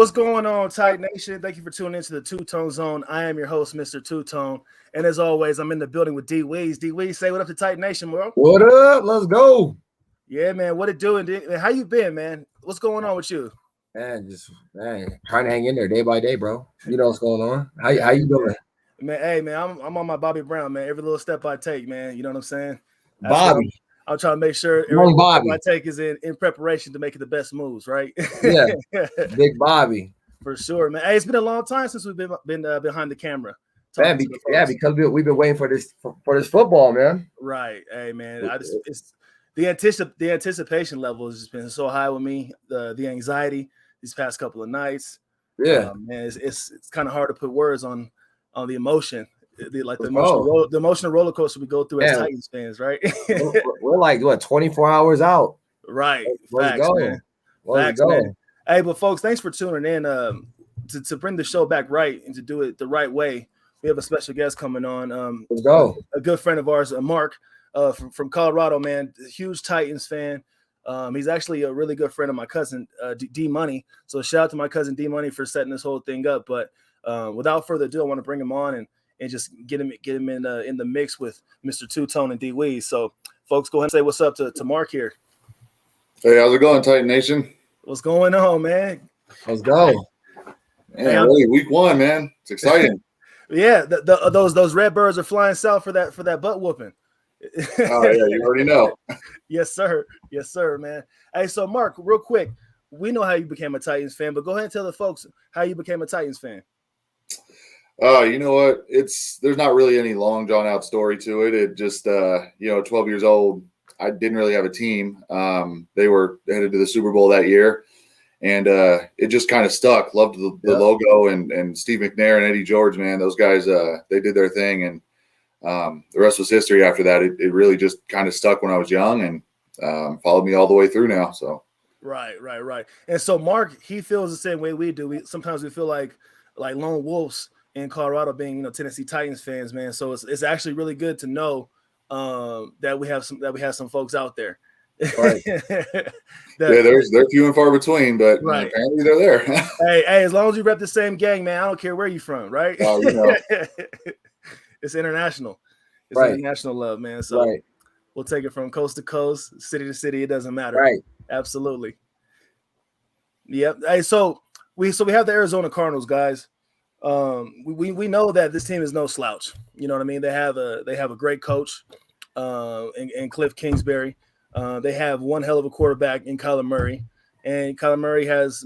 What's going on, Tight Nation? Thank you for tuning into the Two Tone Zone. I am your host, Mr. Two Tone, and as always, I'm in the building with D Weez. D Weez, say what up to Tight Nation, bro. What up? Let's go. Yeah, man. What it doing? How you been, man? What's going on with you? Man, trying to hang in there day by day, bro. You know what's going on. How you doing? Man, hey, man, I'm on my Bobby Brown, man. Every little step I take, man. You know what I'm saying? Bobby. I'm trying to make sure every little step I take is in preparation to make it the best moves, right? Yeah, Big Bobby. For sure, man. Hey, it's been a long time since we've been behind the camera. Man, because we've been waiting for this football, man. Right. Hey, man. It's the anticipation level has just been so high with me. The anxiety these past couple of nights. Yeah, man. It's kind of hard to put words on the emotion. The emotional roller coaster we go through as Titans fans, right? we're like 24 hours out. Right. Facts, man. Facts, man. Hey, but folks, thanks for tuning in. To bring the show back right and to do it the right way, we have a special guest coming on. Let's go. A good friend of ours, Mark, from Colorado, man. A huge Titans fan. He's actually a really good friend of my cousin, D Money. So shout out to my cousin D Money for setting this whole thing up. But without further ado, I want to bring him on and just get him in the mix with Mr. Two Tone and D Weez. So, folks, go ahead and say what's up to Mark here. Hey, how's it going, Titan Nation? What's going on, man? Let's go. Man, really, week one, man. It's exciting. Yeah, those Redbirds are flying south for that butt whooping. Oh yeah, you already know. Yes, sir, man. Hey, so Mark, real quick, we know how you became a Titans fan, but go ahead and tell the folks how you became a Titans fan. You know what? There's not really any long drawn out story to it. It just 12 years old, I didn't really have a team. They were headed to the Super Bowl that year, and it just kind of stuck. Loved the logo and Steve McNair and Eddie George, man. Those guys, they did their thing, and the rest was history after that. It really just kind of stuck when I was young and followed me all the way through now. So right. And so Mark, he feels the same way we do. Sometimes we feel like lone wolves in Colorado, being Tennessee Titans fans, man. So it's actually really good to know that we have some folks out there. Right. They're few and far between, but right. Apparently they're there. hey, as long as you rep the same gang, man, I don't care where you're from, right? Oh, It's international. It's right. international love, man. So we'll take it from coast to coast, city to city. It doesn't matter. Right. Absolutely. Yep. Hey, so we have the Arizona Cardinals, guys. We know that this team is no slouch. You know what I mean? They have a great coach in Cliff Kingsbury. They have one hell of a quarterback in Kyler Murray, and Kyler Murray has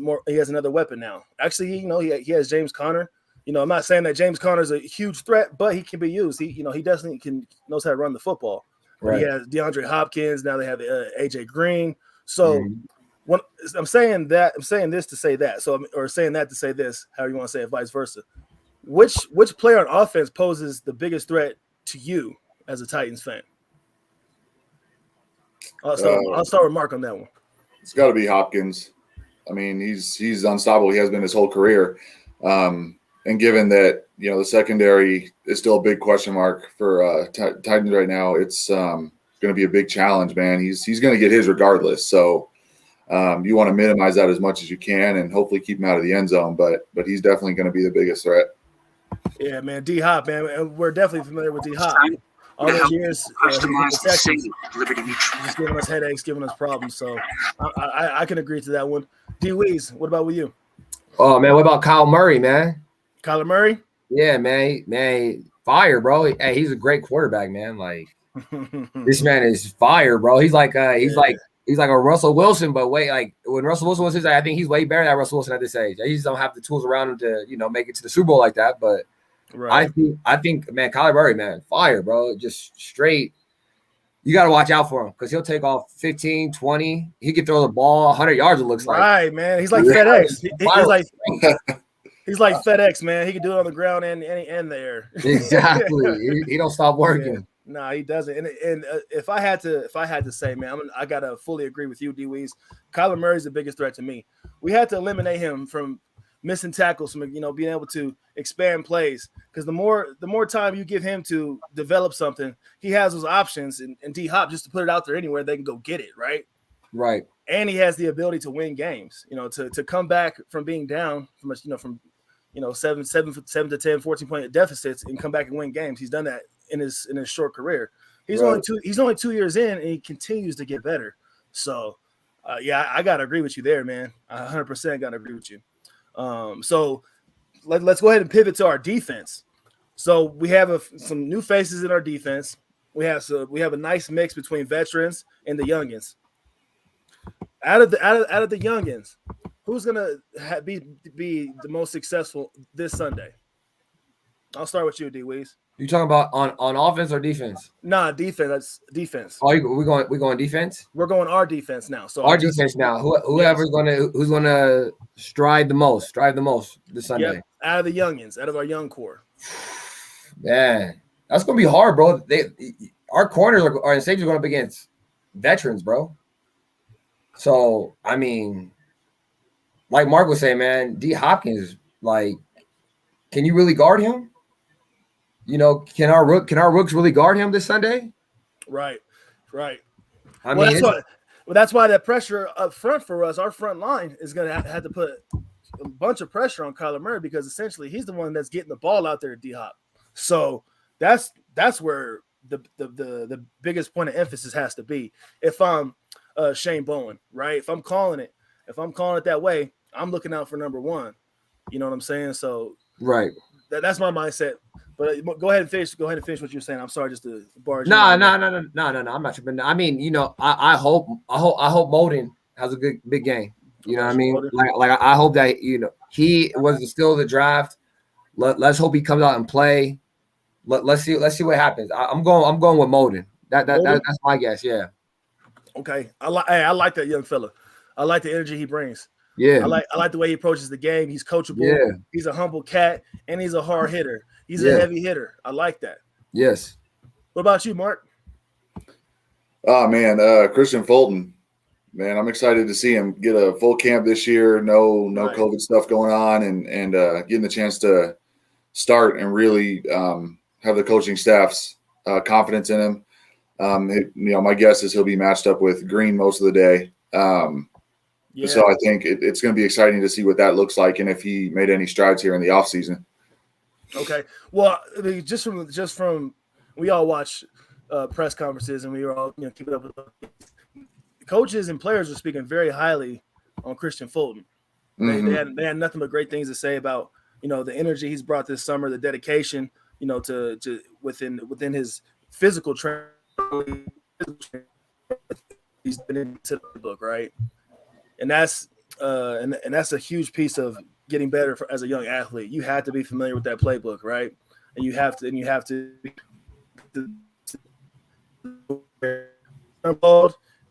another weapon now. Actually, he has James Conner. I'm not saying that James Conner is a huge threat, but he can be used. He definitely knows how to run the football. Right. He has DeAndre Hopkins. Now they have AJ Green. So when I'm saying this to say that. So or saying that to say this. However you want to say it, vice versa. Which player on offense poses the biggest threat to you as a Titans fan? I'll start with Mark on that one. It's got to be Hopkins. I mean, he's unstoppable. He has been his whole career. And given that, the secondary is still a big question mark for Titans right now, it's going to be a big challenge, man. He's going to get his regardless. So you want to minimize that as much as you can and hopefully keep him out of the end zone. But he's definitely going to be the biggest threat. Yeah, man. D Hop, man. We're definitely familiar with D Hop. All those years, he's giving us headaches, giving us problems. So I can agree to that one. D Weez, what about with you? Oh man, what about Kyle Murray, man? Kyler Murray? Yeah, man, fire, bro. Hey, he's a great quarterback, man. Like this man is fire, bro. He's like a Russell Wilson, but wait, like when Russell Wilson was his age, I think he's way better than Russell Wilson at this age. He just don't have the tools around him to make it to the Super Bowl like that. But right. I think, man, Kyler Murray, man, fire, bro. Just straight. You got to watch out for him because he'll take off 15, 20. He can throw the ball 100 yards, it looks like. Right, man. He's like FedEx. He's like FedEx, man. He can do it on the ground and the air. Exactly. He don't stop working. Yeah. No, he doesn't. And if I had to say, man, I gotta fully agree with you, D Weez. Kyler Murray's the biggest threat to me. We had to eliminate him from missing tackles, from being able to expand plays. Because the more time you give him to develop something, he has those options. And D Hop, just to put it out there anywhere, they can go get it, right? Right. And he has the ability to win games, to come back from being down from 7 to 10, 14-point deficits and come back and win games. He's done that in his short career. He's Right. only 2 years in, and he continues to get better. So, I gotta agree with you there, man. I 100% gotta agree with you. So let's go ahead and pivot to our defense. So we have some new faces in our defense. We have a nice mix between veterans and the youngins. Out of the youngins, who's gonna be the most successful this Sunday? I'll start with you, D Weez. You talking about on offense or defense? Nah, defense. That's defense. Oh, we going defense. We're going our defense now. So our defense now. Whoever's who's gonna strive the most this Sunday. Yep, out of the youngins, out of our young core. Man, that's gonna be hard, bro. Our corners are in safety going up against veterans, bro. So I mean, like Mark was saying, man, D Hopkins, like, can you really guard him? Can our rooks really guard him this Sunday? Right. I mean, that's why that pressure up front for us, our front line, is going to have to put a bunch of pressure on Kyler Murray, because essentially he's the one that's getting the ball out there at D Hop. So that's where the biggest point of emphasis has to be. If I'm Shane Bowen, right? If I'm calling it that way, I'm looking out for number one. You know what I'm saying? So right. That's my mindset. But go ahead and finish what you're saying. I'm sorry, just to barge. No. I'm not tripping. I mean, I hope Molden has a good big game. You know what I mean? Like I hope that he was still the draft. Let's hope he comes out and play. Let's see what happens. I'm going with Molden. That's my guess. Yeah. Okay. I like that young fella. I like the energy he brings. Yeah. I like the way he approaches the game. He's coachable. Yeah. He's a humble cat, and he's a hard hitter. He's a heavy hitter. I like that. Yes. What about you, Mark? Oh man, Christian Fulton. Man, I'm excited to see him get a full camp this year. No Right. COVID stuff going on, and getting the chance to start and really have the coaching staff's confidence in him. My guess is he'll be matched up with Green most of the day. So I think it's going to be exciting to see what that looks like, and if he made any strides here in the offseason. Okay. Well, I mean, just from we all watch press conferences, and we were all keeping up with coaches and players are speaking very highly on Christian Fulton. Mm-hmm. They had nothing but great things to say about the energy he's brought this summer, the dedication to within his physical training. He's been into the book, right? And that's a huge piece of getting better as a young athlete. You have to be familiar with that playbook, right? And you have to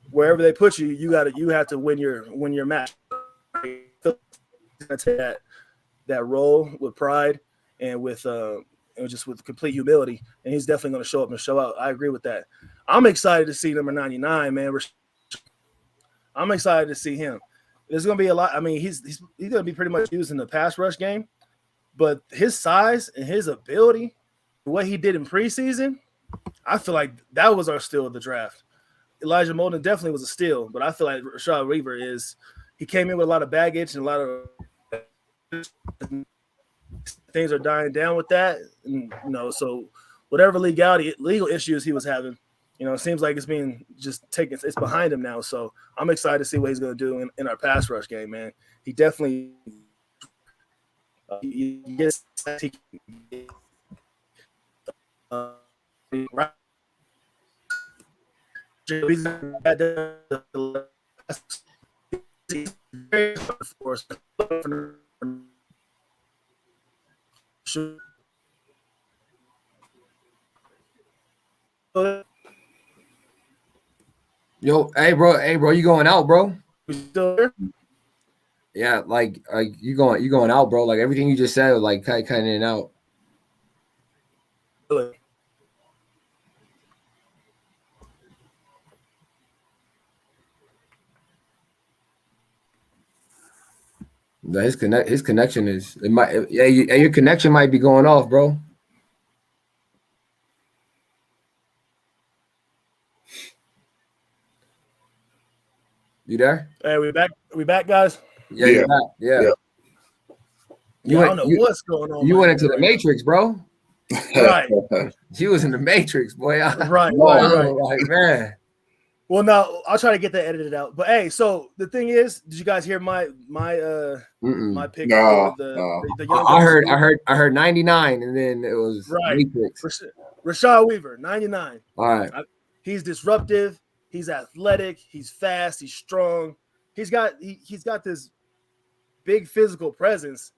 wherever they put you, you have to win your match. Take that role with pride and with just with complete humility, and he's definitely going to show up and show out. I agree with that. I'm excited to see number 99, man. I'm excited to see him. There's going to be a lot. I mean, he's going to be pretty much used in the pass rush game, but his size and his ability, what he did in preseason, I feel like that was our steal of the draft. Elijah Molden definitely was a steal, but I feel like Rashad Weaver he came in with a lot of baggage and a lot of things are dying down with that. And, so whatever legal issues he was having, it seems like it's being just taken. It's behind him now. So I'm excited to see what he's going to do in our pass rush game, man. He definitely gets right. Yo, hey bro, you going out, bro? You still there? Yeah, like you going out, bro. Like everything you just said, like kind in and out. His connection is your connection might be going off, bro. You there? Hey, we back. We back, guys. Yeah, Yeah. you're back. Yeah. Yeah. You I went. don't know what's going on. You right went into the now. Matrix, bro. Right. You was in the Matrix, boy. Right. Like, man. Well, now I'll try to get that edited out. But hey, so the thing is, did you guys hear my pick for the young guys? I heard 99, and then it was Matrix. Rashad Weaver, 99. All right. He's disruptive. He's athletic. He's fast. He's strong. He's got this big physical presence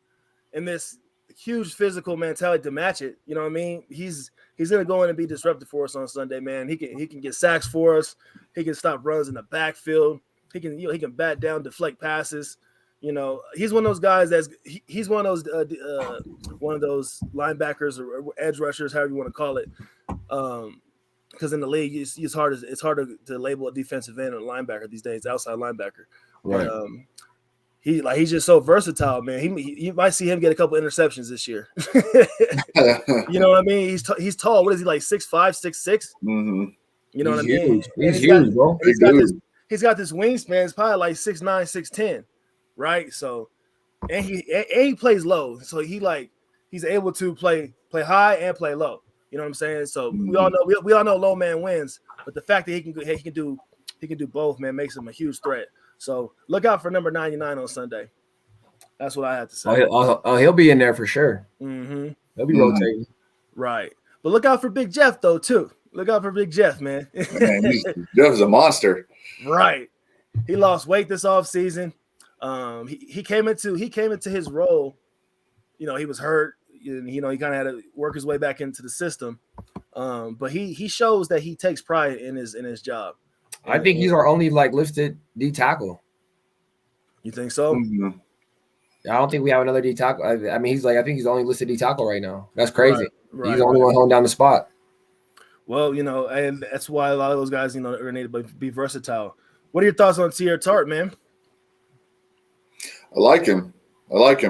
and this huge physical mentality to match it. You know what I mean? He's gonna go in and be disruptive for us on Sunday, man. He can get sacks for us. He can stop runs in the backfield. He can bat down, deflect passes. You know, he's one of those guys he's one of those linebackers or edge rushers, however you want to call it. Because in the league, it's hard to label a defensive end or linebacker these days, outside linebacker. Right. But, he's just so versatile, man. You might see him get a couple interceptions this year. You know what I mean? He's tall. What is he, like 6'5", 6'6"? Mm-hmm. You know what I mean? He's huge, bro. He's got this wingspan. It's probably like 6'9", 6'10", right? So, and he plays low. So he's able to play high and play low. You know what I'm saying? So we all know low man wins, but the fact that he can do both, man, makes him a huge threat. So look out for number 99 on Sunday. That's what I have to say. He'll be in there for sure. Mm-hmm. He'll be rotating. Right. But look out for Big Jeff, though, too. Look out for Big Jeff, man. Jeff's a monster. Right. He lost weight this offseason. He came into his role. You know, he was hurt. You know, he kind of had to work his way back into the system. But he shows that he takes pride in his job. I think he's our only lifted D tackle. You think so? Mm-hmm. I don't think we have another D tackle. I mean, I think he's the only listed D tackle right now. That's crazy. Right, he's the only one holding down the spot. Well, you know, and that's why a lot of those guys, you know, are going to be versatile. What are your thoughts on T.R. Tart, man? I like him.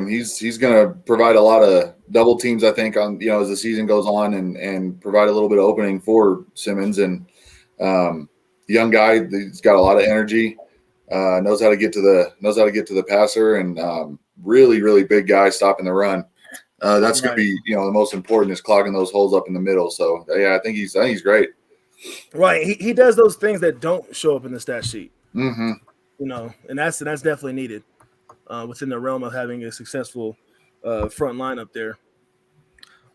He's going to provide a lot of double teams, I think, on as the season goes on, and provide a little bit of opening for Simmons. And young guy, he's got a lot of energy, knows how to get to the passer, and really, really big guy stopping the run. That's going to be the most important is clogging those holes up in the middle. So yeah, I think he's great. Right, he does those things that don't show up in the stat sheet. Mm-hmm. You know, and that's definitely needed within the realm of having a successful front line up there.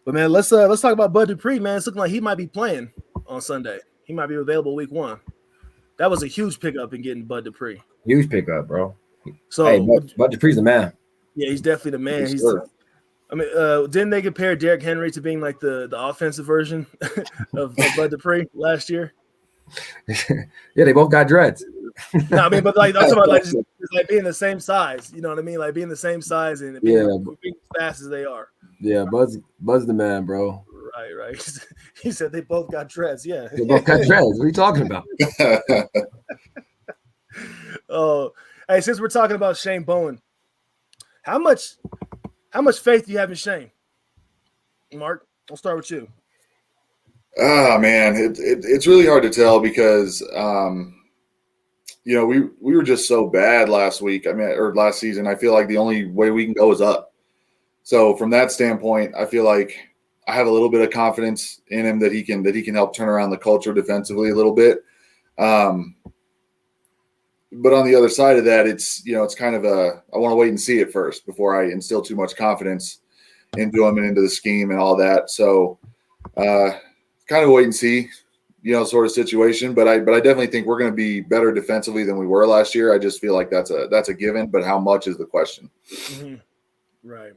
But man, let's talk about Bud Dupree, man. It's looking like he might be playing on Sunday. He might be available week 1. That was a huge pickup in getting Bud Dupree. Huge pickup, bro. So hey, Bud Dupree's the man. Yeah, he's definitely the man. Didn't they compare Derrick Henry to being like the offensive version of Bud Dupree last year? Yeah, they both got dreads. No, I mean, but I'm talking about just being the same size. You know what I mean? Like being the same size and being as fast as they are. Yeah, Bud's the man, bro. Right. He said they both got dreads. Yeah, they both got dreads. What are you talking about? Oh, hey, since we're talking about Shane Bowen, how much faith do you have in Shane? Mark, I'll start with you. Oh man, it's really hard to tell because we were just so bad last week. Or last season. I feel like the only way we can go is up. So from that standpoint, I feel like I have a little bit of confidence in him that he can help turn around the culture defensively a little bit. But on the other side of that, it's kind of I want to wait and see it first before I instill too much confidence into him and into the scheme and all that. So kind of wait and see, sort of situation. But I definitely think we're going to be better defensively than we were last year. I just feel like that's a given, but how much is the question? Mm-hmm. Right.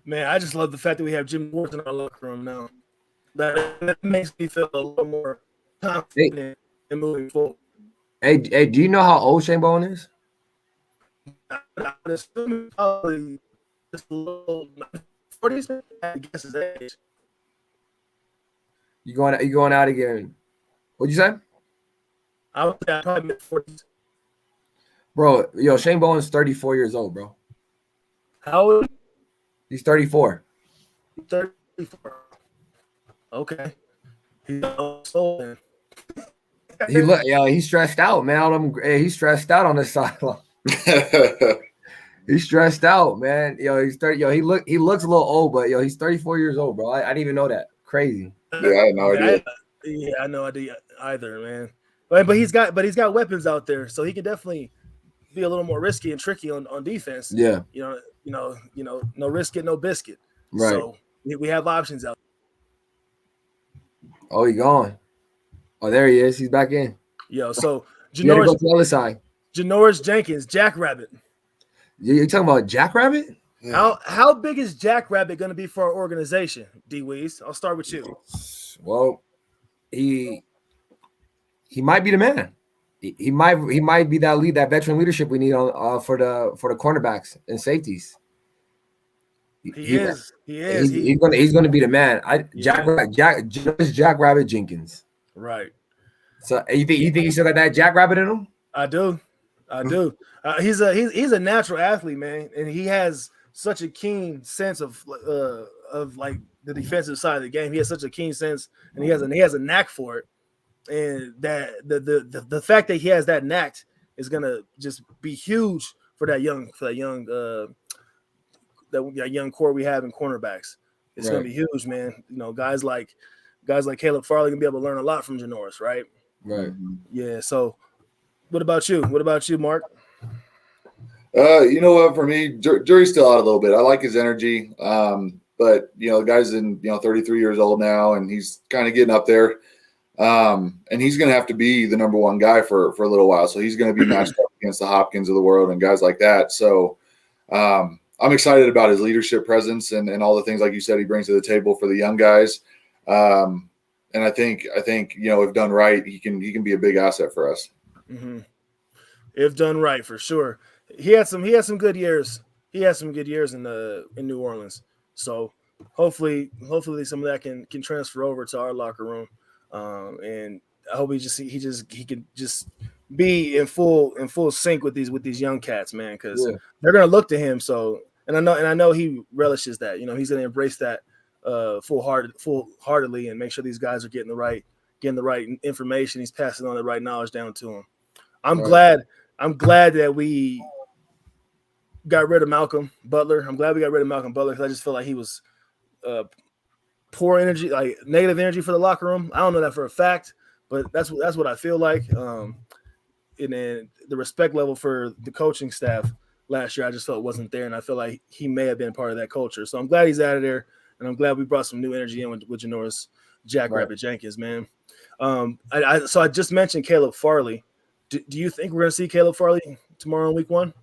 Man, I just love the fact that we have Jim Ward in our locker room now. That makes me feel a little more confident in moving forward. Hey, do you know how old Shane Bowen is? I would assume probably just a little 40s. I guess his age. You going out again? What'd you say? I would say probably mid-40s. Bro, Shane Bowen's 34 years old, bro. How old? He's 34. 34. Okay. He's old. He's stressed out, man. He's stressed out on the sideline. He's stressed out, man. He's 30. He looks a little old, but he's 34 years old, bro. I didn't even know that. Crazy. Yeah, I had no idea. I had no idea either, man. But he's got weapons out there, so he can definitely be a little more risky and tricky on defense. Yeah. No risk it, no biscuit. Right. So we have options out. Oh, he gone. Oh, there he is. He's back in. So You gotta go to the other side. Janoris Jenkins, Jackrabbit. You talking about Jackrabbit? Yeah. How big is Jackrabbit going to be for our organization, D Weez? I'll start with you. Well, he might be the man. He might be that veteran leadership we need on for the cornerbacks and safeties. He is. He's gonna be the man. Jackrabbit Jenkins. Right. So you think he still got that Jackrabbit in him? I do. He's a natural athlete, man, and he has such a keen sense of like the defensive side of the game. He has such a keen sense, and he has a knack for it. And that the fact that he has that knack is gonna just be huge for that young core we have in cornerbacks. It's gonna be huge, man. Guys like Caleb Farley gonna be able to learn a lot from Janoris, right? Right. Yeah. So, what about you? Mark? You know what? For me, jury's still out a little bit. I like his energy, but the guy's in 33 years old now, and he's kind of getting up there. And he's going to have to be the number one guy for a little while. So he's going to be matched up against the Hopkins of the world and guys like that. So I'm excited about his leadership presence and all the things, like you said, he brings to the table for the young guys. And I think if done right, he can be a big asset for us. Mm-hmm. If done right, for sure. He had some good years. He had some good years in New Orleans. So hopefully some of that can transfer over to our locker room. And I hope he can just be in full sync with these young cats, man, because they're gonna look to him. So and I know he relishes that. He's gonna embrace that full-heartedly and make sure these guys are getting the right information. He's passing on the right knowledge down to them. I'm glad that we got rid of Malcolm Butler. I'm glad we got rid of Malcolm Butler because I just feel like he was poor energy, like negative energy for the locker room. I don't know that for a fact, but that's what I feel like. And then the respect level for the coaching staff last year, I just felt wasn't there, and I feel like he may have been part of that culture. So I'm glad he's out of there, and I'm glad we brought some new energy in with Janoris Jackrabbit Jenkins, man. So I just mentioned Caleb Farley. Do you think we're going to see Caleb Farley tomorrow in Week 1?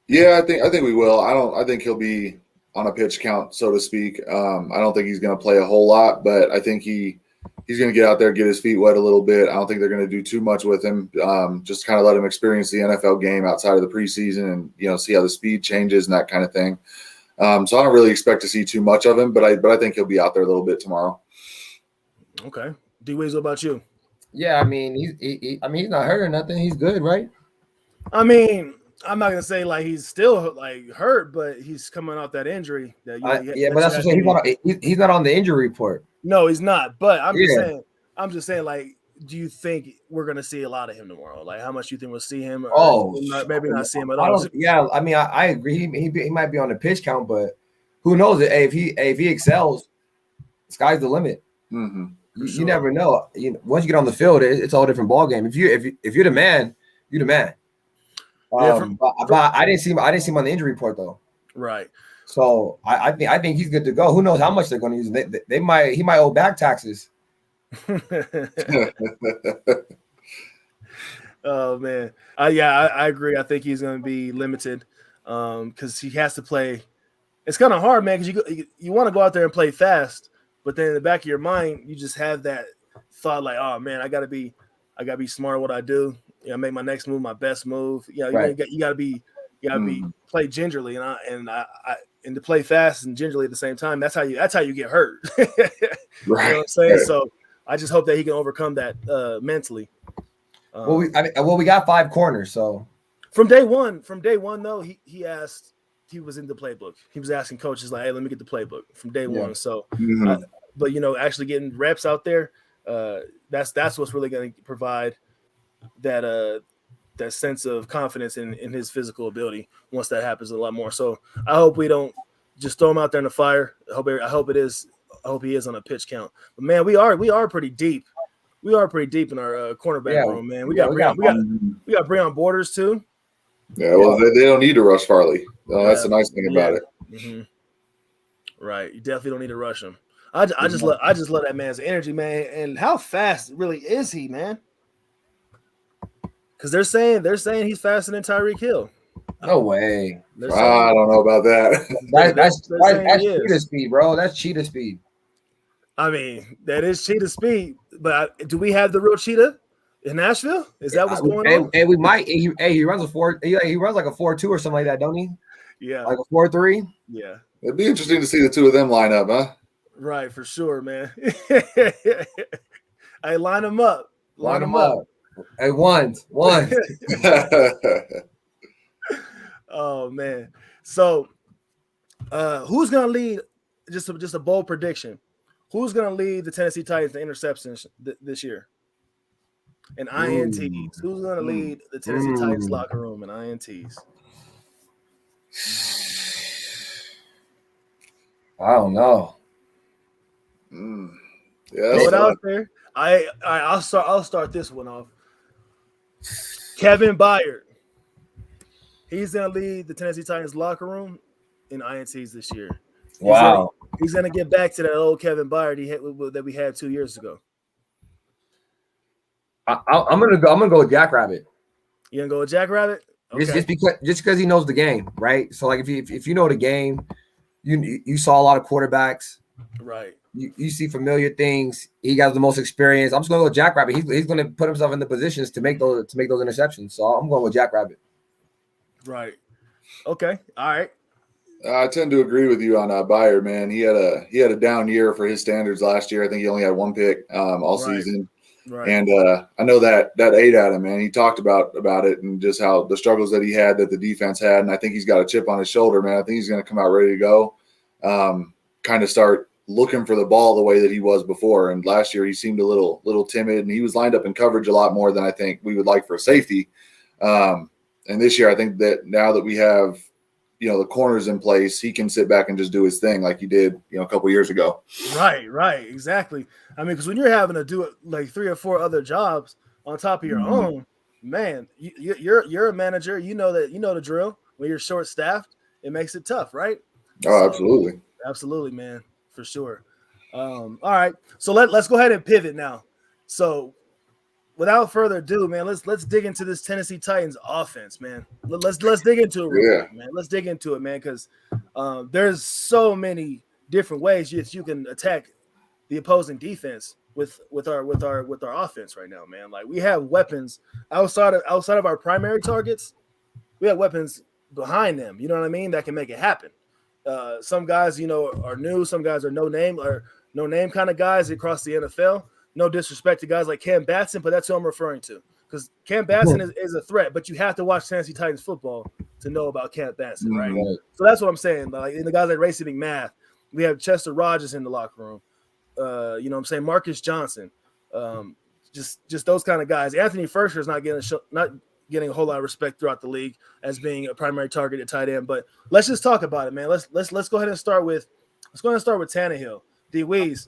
Yeah, I think we will. I think he'll be on a pitch count, so to speak. I don't think he's going to play a whole lot, but I think he's going to get out there, get his feet wet a little bit. I don't think they're going to do too much with him. Just kind of let him experience the NFL game outside of the preseason and, see how the speed changes and that kind of thing. So I don't really expect to see too much of him, but I think he'll be out there a little bit tomorrow. Okay. D Weez, what about you? Yeah, I mean, he's not hurt or nothing. He's good, right? I mean, I'm not gonna say like he's still like hurt, but he's coming off that injury. That but that's what I'm saying. He's not on the injury report. No, he's not. But I'm just saying, like, do you think we're gonna see a lot of him tomorrow? Like, how much do you think we'll see him? Or maybe not see him at all. I mean, I agree. He might be on the pitch count, but who knows? If he excels, sky's the limit. Mm-hmm. You never know. Once you get on the field, it's all a different ball game. If you're the man, you're the man. But I didn't see him on the injury report though. Right. So I think he's good to go. Who knows how much they're going to use him? He might owe back taxes. Oh man, I agree. I think he's going to be limited because he has to play. It's kind of hard, man, because you want to go out there and play fast, but then in the back of your mind, you just have that thought like, oh man, I gotta be smart at what I do. Make my next move my best move. You gotta be play gingerly, and to play fast and gingerly at the same time. That's how you get hurt. Right. You know what I'm saying? So I just hope that he can overcome that mentally. We got 5 corners, so from day one though, he was in the playbook. He was asking coaches like, "Hey, let me get the playbook from day one." So, but actually getting reps out there, That's what's really going to provide that sense of confidence in his physical ability once that happens a lot more. So I hope we don't just throw him out there in the fire. I hope he is on a pitch count. But man, we are pretty deep. We are pretty deep in our cornerback room, man. We got Breon Borders too. Yeah, well, they don't need to rush Farley. That's the nice thing about it. Mm-hmm. Right, you definitely don't need to rush him. I just love that man's energy, man. And how fast really is he, man? Because they're saying he's faster than Tyreek Hill. No way. I don't know about that. That's cheetah speed, bro. That's cheetah speed. I mean, that is cheetah speed, but do we have the real cheetah in Nashville? Is that what's going on? And we might. He runs a 4. He runs like a 4.2 or something like that, don't he? Yeah, like a 4.3. Yeah, it'd be interesting to see the two of them line up, huh? Right, for sure, man. Hey, line them up. Line them up. Hey, one. Oh man. So, who's gonna lead? Just a bold prediction. Who's gonna lead the Tennessee Titans in interceptions this year? And INTs. Who's gonna lead the Tennessee Titans locker room in INTs? I don't know. Yeah, throw it out there. I'll start this one off. Kevin Byard. He's gonna lead the Tennessee Titans locker room in INTs this year. He's gonna get back to that old Kevin Byard that we had 2 years ago. I'm gonna go with Jackrabbit. You gonna go with Jackrabbit? Okay. Just because he knows the game, right? So like if you know the game, you saw a lot of quarterbacks, right? You see familiar things. He got the most experience. I'm just gonna go with Jackrabbit. He's gonna put himself in the positions to make those interceptions. So I'm going with Jackrabbit. Right. Okay. All right. I tend to agree with you on Byard, man. He had a down year for his standards last year. I think he only had one pick all season. Right. And I know that ate at him, man. He talked about it and just how the struggles that he had, that the defense had. And I think he's got a chip on his shoulder, man. I think he's going to come out ready to go, kind of start looking for the ball the way that he was before. And last year he seemed a little timid, and he was lined up in coverage a lot more than I think we would like for a safety. And this year I think that now that we have, the corners in place, he can sit back and just do his thing like he did, a couple years ago. Right, exactly. I mean, because when you're having to do it like 3 or 4 other jobs on top of your own, man, you're a manager. You know the drill. When you're short staffed, it makes it tough, right? Oh, absolutely, man, for sure. All right, so let's go ahead and pivot now. So, without further ado, man, let's dig into this Tennessee Titans offense, man. Let's dig into it real quick, man. Let's dig into it, man, because there's so many different ways you can attack the opposing defense with our offense right now, man. Like, we have weapons outside of our primary targets. We have weapons behind them, you know what I mean, that can make it happen. Some guys, are new, some guys are no name kind of guys across the NFL. No disrespect to guys like Cam Batson, but that's who I'm referring to. Because Cam Batson is a threat, but you have to watch Tennessee Titans football to know about Cam Batson, right? So that's what I'm saying. Like, in the guys like Racy McMath, we have Chester Rogers in the locker room. You know what I'm saying? Marcus Johnson. Just those kind of guys. Anthony Firkser is not getting a whole lot of respect throughout the league as being a primary target at tight end. But let's just talk about it, man. Let's go ahead and start with Tannehill. D Weez.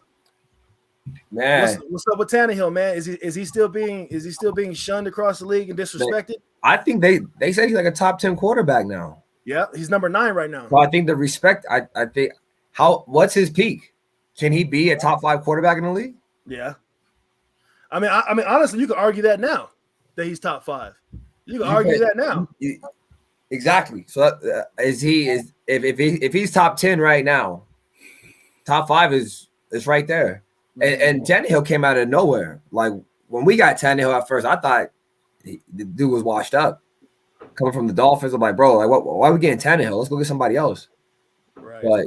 Man, what's up with Tannehill, man? Is he still being shunned across the league and disrespected? I think they say he's like a top 10 quarterback now. Yeah, he's number 9 right now. So I think the respect. I think what's his peak? Can he be a top 5 quarterback in the league? Yeah. I mean, honestly, you could argue that now that he's top 5. You can argue that now. Exactly. So if he's top 10 right now, top 5 is right there. And Tannehill came out of nowhere. Like, when we got Tannehill at first, I thought the dude was washed up. Coming from the Dolphins, I'm like, bro, like, why are we getting Tannehill? Let's go get somebody else. Right. But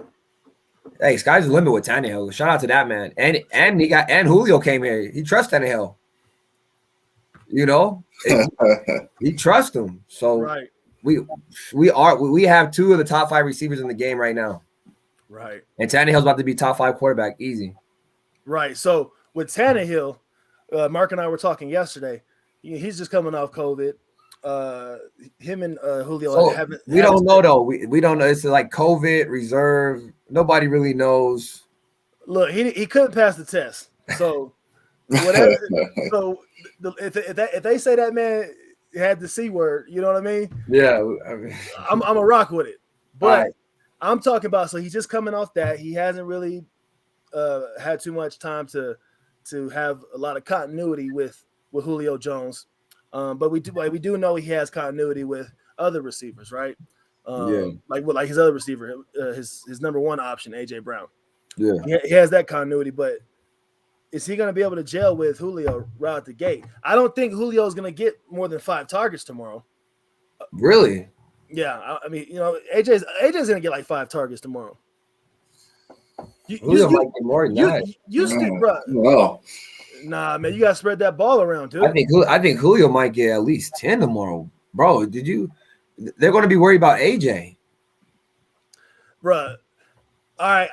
hey, sky's the limit with Tannehill. Shout out to that man. And Julio came here. He trusts Tannehill. He trusts him. So we have 2 of the top 5 receivers in the game right now. Right. And Tannehill's about to be top 5 quarterback, easy. Right. So with Tannehill, Mark and I were talking yesterday. He's just coming off COVID. Him and Julio So haven't. we don't know though. We don't know. It's like COVID reserve. Nobody really knows. Look, he couldn't pass the test. So whatever. So if they say that man had the C word, you know what I mean? Yeah, I'm a rock with it. But right. I'm talking about, so he's just coming off that. He hasn't really had too much time to have a lot of continuity with Julio Jones. But we do know he has continuity with other receivers, right? Like his other receiver, his number one option, AJ Brown. Yeah, he has that continuity, but is he going to be able to gel with Julio right out the gate? I don't think Julio is going to get more than 5 targets tomorrow. really? Yeah, I mean, AJ's going to get like 5 targets tomorrow. Julio might get more than that. Well, nah, man, you got to spread that ball around, dude. I think Julio might get at least 10 tomorrow, bro. They're going to be worried about AJ, Bruh. All right,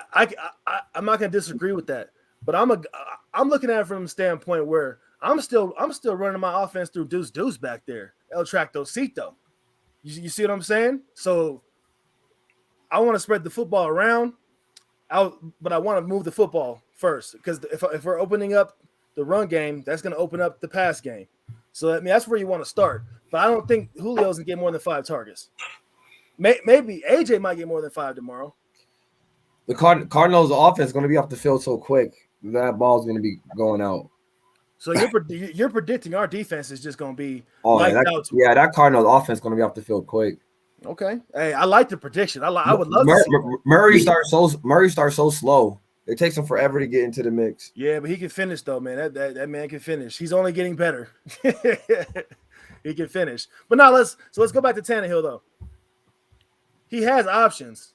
I'm not going to disagree with that, but I'm looking at it from the standpoint where I'm still running my offense through Deuce back there, El Tractocito. You see what I'm saying? So I want to spread the football around, but I want to move the football first, because if we're opening up the run game, that's going to open up the pass game. So I mean, that's where you want to start. But I don't think Julio's going to get more than 5 targets. Maybe AJ might get more than 5 tomorrow. the Cardinals' offense is going to be off the field so quick that ball's going to be going out. So you're predicting our defense is just going to be that Cardinals' offense is going to be off the field quick. Okay. Hey, I like the prediction. I would love to see Murray starts so slow. It takes him forever to get into the mix. Yeah, but he can finish though, man. That man can finish. He's only getting better. He can finish. But now let's go back to Tannehill though. He has options.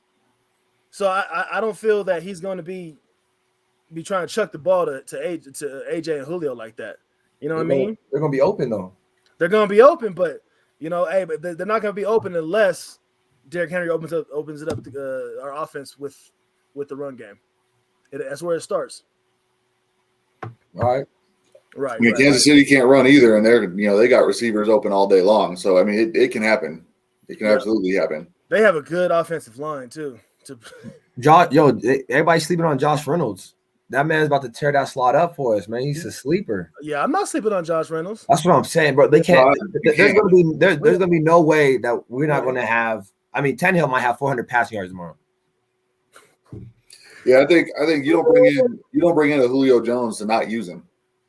So I don't feel that he's going to be trying to chuck the ball to AJ and Julio like that. You know what I mean? They're going to be open though. They're going to be open, but but they're not going to be open unless Derrick Henry opens it up to, our offense with the run game. That's where it starts. Right. I mean, Kansas City can't run either, and they got receivers open all day long. So I mean, it can happen. It can absolutely happen. They have a good offensive line too. Everybody's sleeping on Josh Reynolds. That man's about to tear that slot up for us, man. He's a sleeper. Yeah, I'm not sleeping on Josh Reynolds. That's what I'm saying, bro. They can't. There's gonna be no way that we're not gonna have. I mean, Tannehill might have 400 passing yards tomorrow. Yeah, I think you don't bring in a Julio Jones to not use him.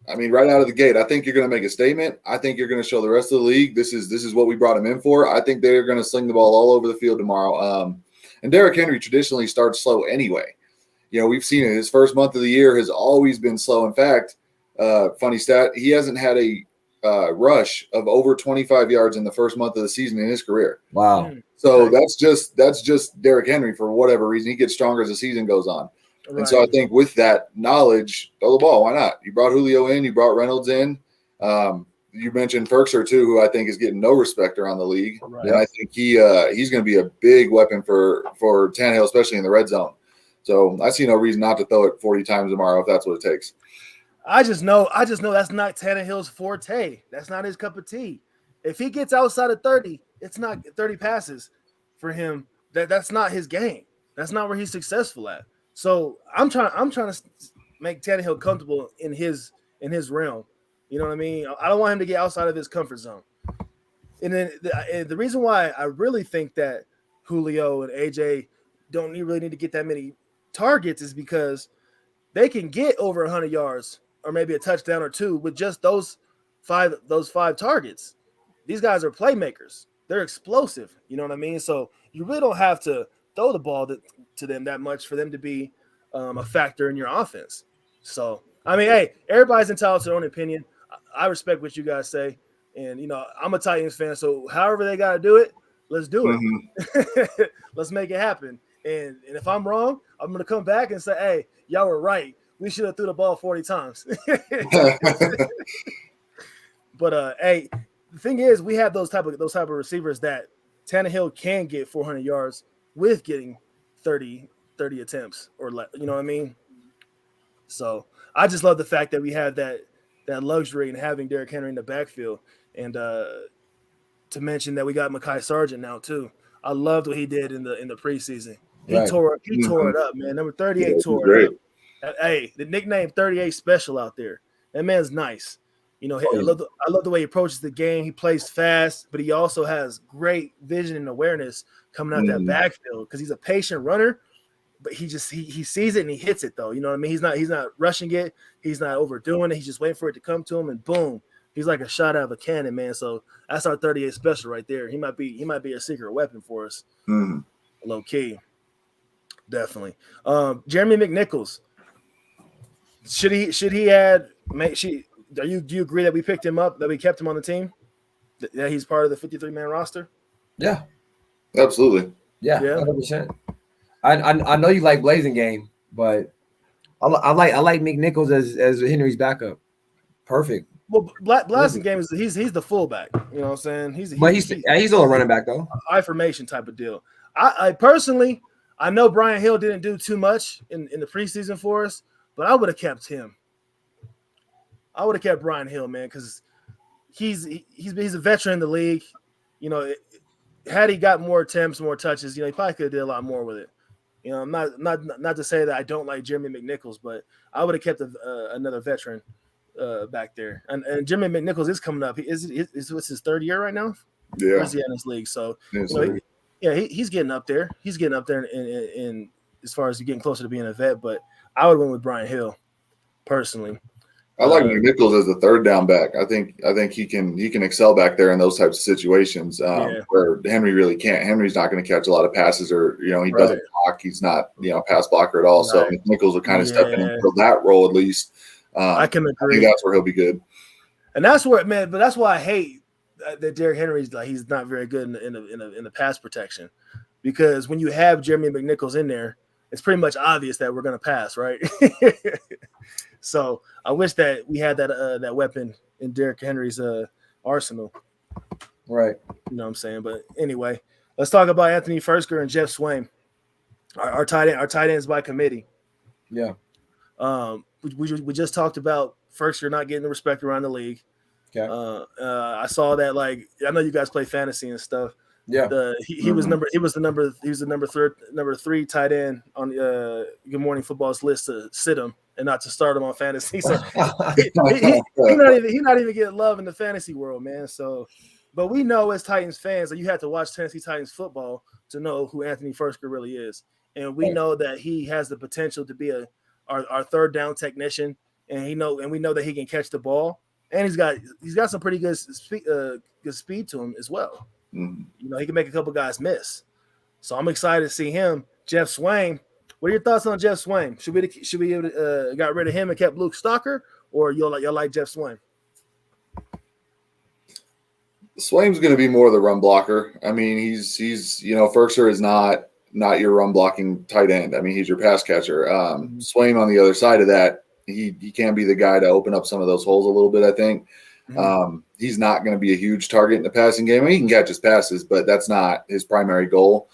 I mean, right out of the gate, I think you're going to make a statement. I think you're going to show the rest of the league this is what we brought him in for. I think they're going to sling the ball all over the field tomorrow. And Derrick Henry traditionally starts slow anyway. We've seen it. His first month of the year has always been slow. In fact, funny stat, he hasn't had a rush of over 25 yards in the first month of the season in his career. Wow. So that's just Derrick Henry for whatever reason. He gets stronger as the season goes on. Right. And so I think with that knowledge, throw the ball. Why not? You brought Julio in. You brought Reynolds in. You mentioned Ferkser too, who I think is getting no respect around the league. Right. And I think he's going to be a big weapon for Tannehill, especially in the red zone. So I see no reason not to throw it 40 times tomorrow if that's what it takes. I just know that's not Tannehill's forte. That's not his cup of tea. If he gets outside of 30, it's not 30 passes for him. That's not his game. That's not where he's successful at. So I'm trying to make Tannehill comfortable in his realm. You know what I mean? I don't want him to get outside of his comfort zone. And then the reason why I really think that Julio and AJ don't really need to get that many targets is because they can get over 100 yards or maybe a touchdown or two with just those five targets. These guys are playmakers. They're explosive. You know what I mean? So you really don't have to throw the ball to them that much for them to be a factor in your offense. So, I mean, hey, everybody's entitled to their own opinion. I respect what you guys say. And, I'm a Titans fan, so however they got to do it, let's do it. Mm-hmm. Let's make it happen. And if I'm wrong, I'm going to come back and say, hey, y'all were right. We should have threw the ball 40 times. But, hey, the thing is, we have those type of receivers that Tannehill can get 400 yards with getting 30 attempts or less. You know what I mean? So I just love the fact that we have that luxury in having Derrick Henry in the backfield, and to mention that we got Mekhi Sargent now too. I loved what he did in the preseason. He Right. tore it up, man. Number 38 Yeah, tore great. it up. Hey, the nickname 38 special out there. That man's nice. You know, I love the way he approaches the game. He plays fast, but he also has great vision and awareness coming out that backfield because he's a patient runner. But he sees it and he hits it though. You know what I mean? He's not rushing it. He's not overdoing it. He's just waiting for it to come to him, and boom, he's like a shot out of a cannon, man. So that's our 38 special right there. He might be a secret weapon for us, low key, definitely. Jeremy McNichols, should he add? Do you agree that we picked him up, that we kept him on the team, that he's part of the 53-man roster? Yeah, absolutely. Yeah, 100%. I know you like Blazing Game, but I like McNichols as Henry's backup. Perfect. Well, Blazing Game is he's the fullback. You know what I'm saying? He's still a running back though. I formation type of deal. I personally, I know Brian Hill didn't do too much in the preseason for us, but I would have kept him. I would have kept Brian Hill, man, because he's a veteran in the league. You know, had he got more attempts, more touches, you know, he probably could have did a lot more with it. You know, I'm not to say that I don't like Jeremy McNichols, but I would have kept another veteran back there. And Jeremy McNichols is coming up. What's his third year right now? Yeah, where's he in this league? So he's getting up there. He's getting up there in as far as getting closer to being a vet. But I would have went with Brian Hill personally. I like McNichols as the third down back. I think he can excel back there in those types of situations where Henry really can't. Henry's not going to catch a lot of passes, or he doesn't block. He's not a pass blocker at all. Right. So McNichols will kind of step in and fill that role at least. I can agree. I think that's where he'll be good. And that's where, man. But that's why I hate that Derrick Henry's he's not very good in the pass protection, because when you have Jeremy McNichols in there, it's pretty much obvious that we're going to pass, right? So I wish that we had that weapon in Derrick Henry's arsenal. Right. You know what I'm saying? But anyway, let's talk about Anthony Firkser and Jeff Swaim, our tight ends by committee. Yeah. We just talked about Firkser not getting the respect around the league. Okay. I saw that, like, I know you guys play fantasy and stuff. Yeah. He was the number 3 tight end on Good Morning Football's list to sit him and not to start him on fantasy. So he's not even getting love in the fantasy world, man. So, but we know as Titans fans that you have to watch Tennessee Titans football to know who Anthony Firkser really is, and we know that he has the potential to be our third down technician, and we know that he can catch the ball, and he's got some pretty good speed to him as well. Mm-hmm. He can make a couple guys miss. So I'm excited to see him. Jeff Swaim. What are your thoughts on Jeff Swaim? Should we got rid of him and kept Luke Stalker, or y'all like Jeff Swaim? Swaim's going to be more of the run blocker. I mean, he's Firkser is not your run blocking tight end. I mean, he's your pass catcher. Swaim on the other side of that, he can be the guy to open up some of those holes a little bit, I think. He's not going to be a huge target in the passing game. I mean, he can catch his passes, but that's not his primary goal.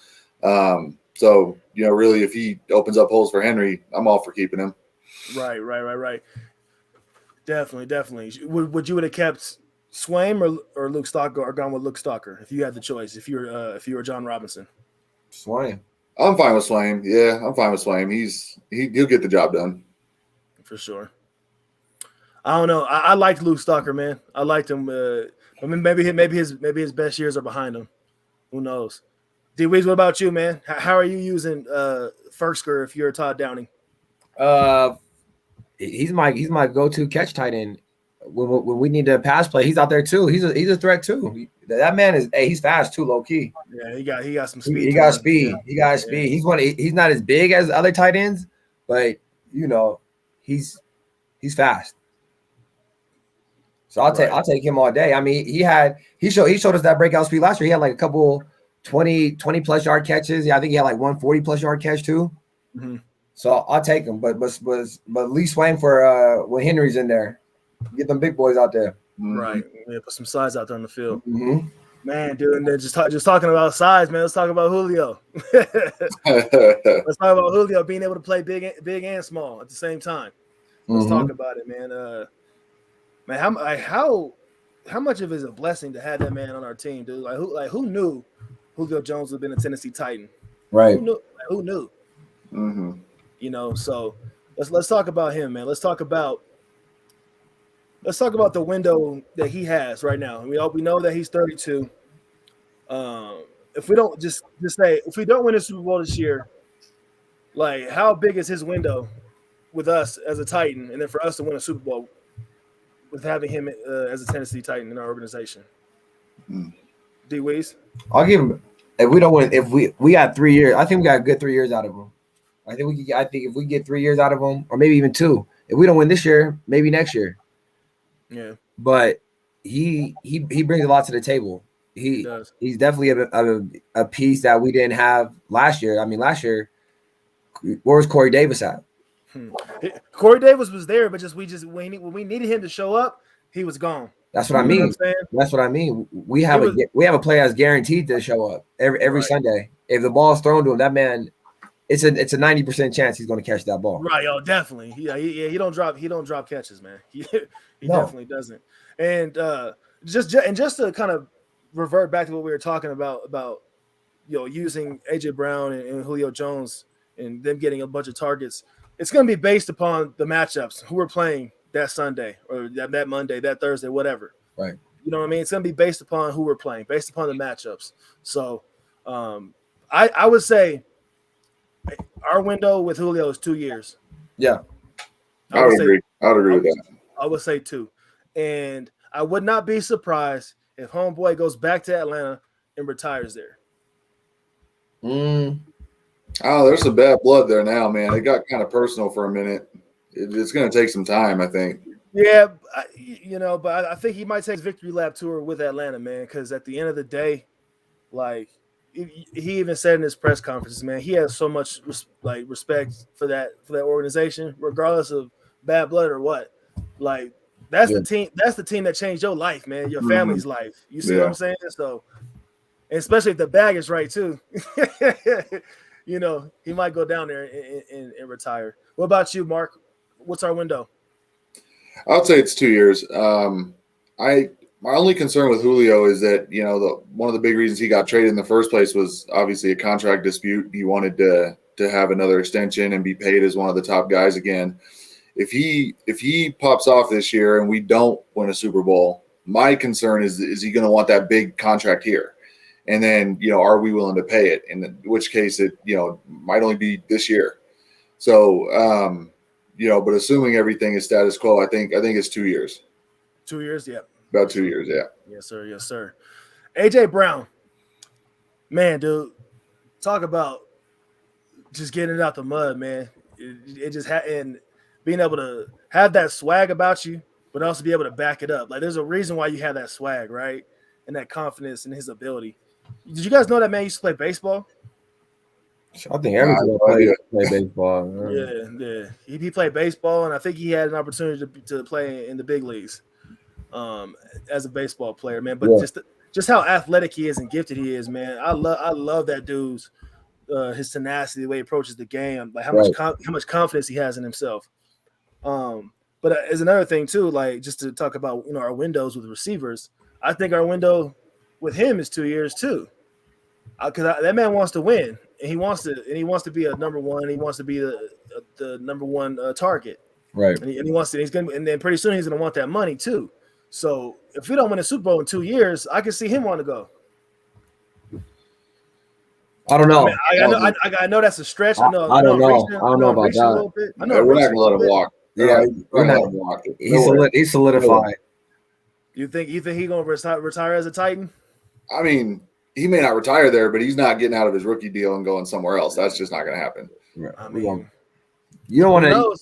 So, really, if he opens up holes for Henry, I'm all for keeping him. Right. Definitely. Would you have kept Swaim or Luke Stalker, or gone with Luke Stalker if you had the choice? If you were John Robinson, Swaim. I'm fine with Swaim. Yeah, I'm fine with Swaim. He'll get the job done for sure. I don't know. I liked Luke Stalker, man. I liked him. I mean, maybe his best years are behind him. Who knows? D Weez, what about you, man? How are you using Firkser if you're Todd Downing? He's my go-to catch tight end. When we need a pass play, he's out there too. He's a threat too. That man he's fast too, low key. Yeah, he got some speed. He got speed. He got speed. He's not as big as other tight ends, but he's fast. So I'll take him all day. I mean, he showed us that breakout speed last year. He had like a couple 20 plus yard catches. Yeah, I think he had like 140 plus yard catch too. Mm-hmm. So I'll take him. But Lee Swaim for when Henry's in there. Get them big boys out there. Right. Yeah, put some size out there on the field. Mm-hmm. Man, dude, and just talking about size, man. Let's talk about Julio. Let's talk about Julio being able to play big and small at the same time. Let's talk about it, man. Man, how much of it is a blessing to have that man on our team, dude? Who knew Julio Jones would have been a Tennessee Titan? Right. Who knew? Who knew? Mm-hmm. You know, so let's talk about him, man. Let's talk about the window that he has right now. We know that he's 32. If we don't just say if we don't win the Super Bowl this year, like how big is his window with us as a Titan, and then for us to win a Super Bowl with having him as a Tennessee Titan in our organization? D Weez? I'll give him. If we don't win, if we got 3 years, I think we got a good 3 years out of him. I think if we get 3 years out of him, or maybe even 2, if we don't win this year, maybe next year. Yeah. But he brings a lot to the table. He's definitely a piece that we didn't have last year. I mean, last year, where was Corey Davis at? Corey Davis was there, but when we needed him to show up, he was gone. That's what I mean. That's what I mean. We have a player that's guaranteed to show up every Sunday. If the ball is thrown to him, that man, it's a 90% chance he's going to catch that ball. Right. Oh, definitely. He don't drop catches, man. He definitely doesn't. And just to kind of revert back to what we were talking about using AJ Brown and Julio Jones and them getting a bunch of targets. It's going to be based upon the matchups, who we're playing that Sunday or that Monday, that Thursday, whatever. Right. You know what I mean? It's going to be based upon who we're playing, based upon the matchups. So I would say our window with Julio is 2 years. Yeah. I would agree with that. I would say 2. And I would not be surprised if homeboy goes back to Atlanta and retires there. Oh, there's some bad blood there now, man. It got kind of personal for a minute. It's going to take some time, I think. Yeah, but I think he might take his victory lap tour with Atlanta, man, because at the end of the day, like he even said in his press conferences, man, he has so much respect for that organization, regardless of bad blood or what. Like that's the team. That's the team that changed your life, man, your family's life. You see what I'm saying? So, and especially if the bag is right too. He might go down there and retire. What about you, Mark? What's our window? I would say it's 2 years. My only concern with Julio is that one of the big reasons he got traded in the first place was obviously a contract dispute. He wanted to have another extension and be paid as one of the top guys again. If he pops off this year and we don't win a Super Bowl, my concern is he going to want that big contract here? And then, are we willing to pay it? In which case it, might only be this year. So, but assuming everything is status quo, I think it's 2 years. 2 years, yeah. About 2 years, yeah. Yes, sir. Yes, sir. AJ Brown, man, dude, talk about just getting it out the mud, man. It just and being able to have that swag about you, but also be able to back it up. Like, there's a reason why you have that swag, right? And that confidence in his ability. Did you guys know that man used to play baseball? I think everybody play baseball. Yeah. He played baseball, and I think he had an opportunity to play in the big leagues as a baseball player, man. But just how athletic he is and gifted he is, man. I love that dude's his tenacity, the way he approaches the game, like how much confidence he has in himself. But as another thing too, like just to talk about our windows with receivers, I think our window with him is 2 years too, because that man wants to win, and he wants to be a number one. He wants to be the number one target, right? And he wants to. And then pretty soon he's gonna want that money too. So if we don't win a Super Bowl in 2 years, I can see him want to go. I don't know. I know that's a stretch. I don't know. I don't know about that. I know we're not gonna let him walk. Yeah, we're not gonna walk. He's solidified. You think he's gonna retire as a Titan? I mean, he may not retire there, but he's not getting out of his rookie deal and going somewhere else. That's just not going to happen. Yeah. I mean, you don't want to.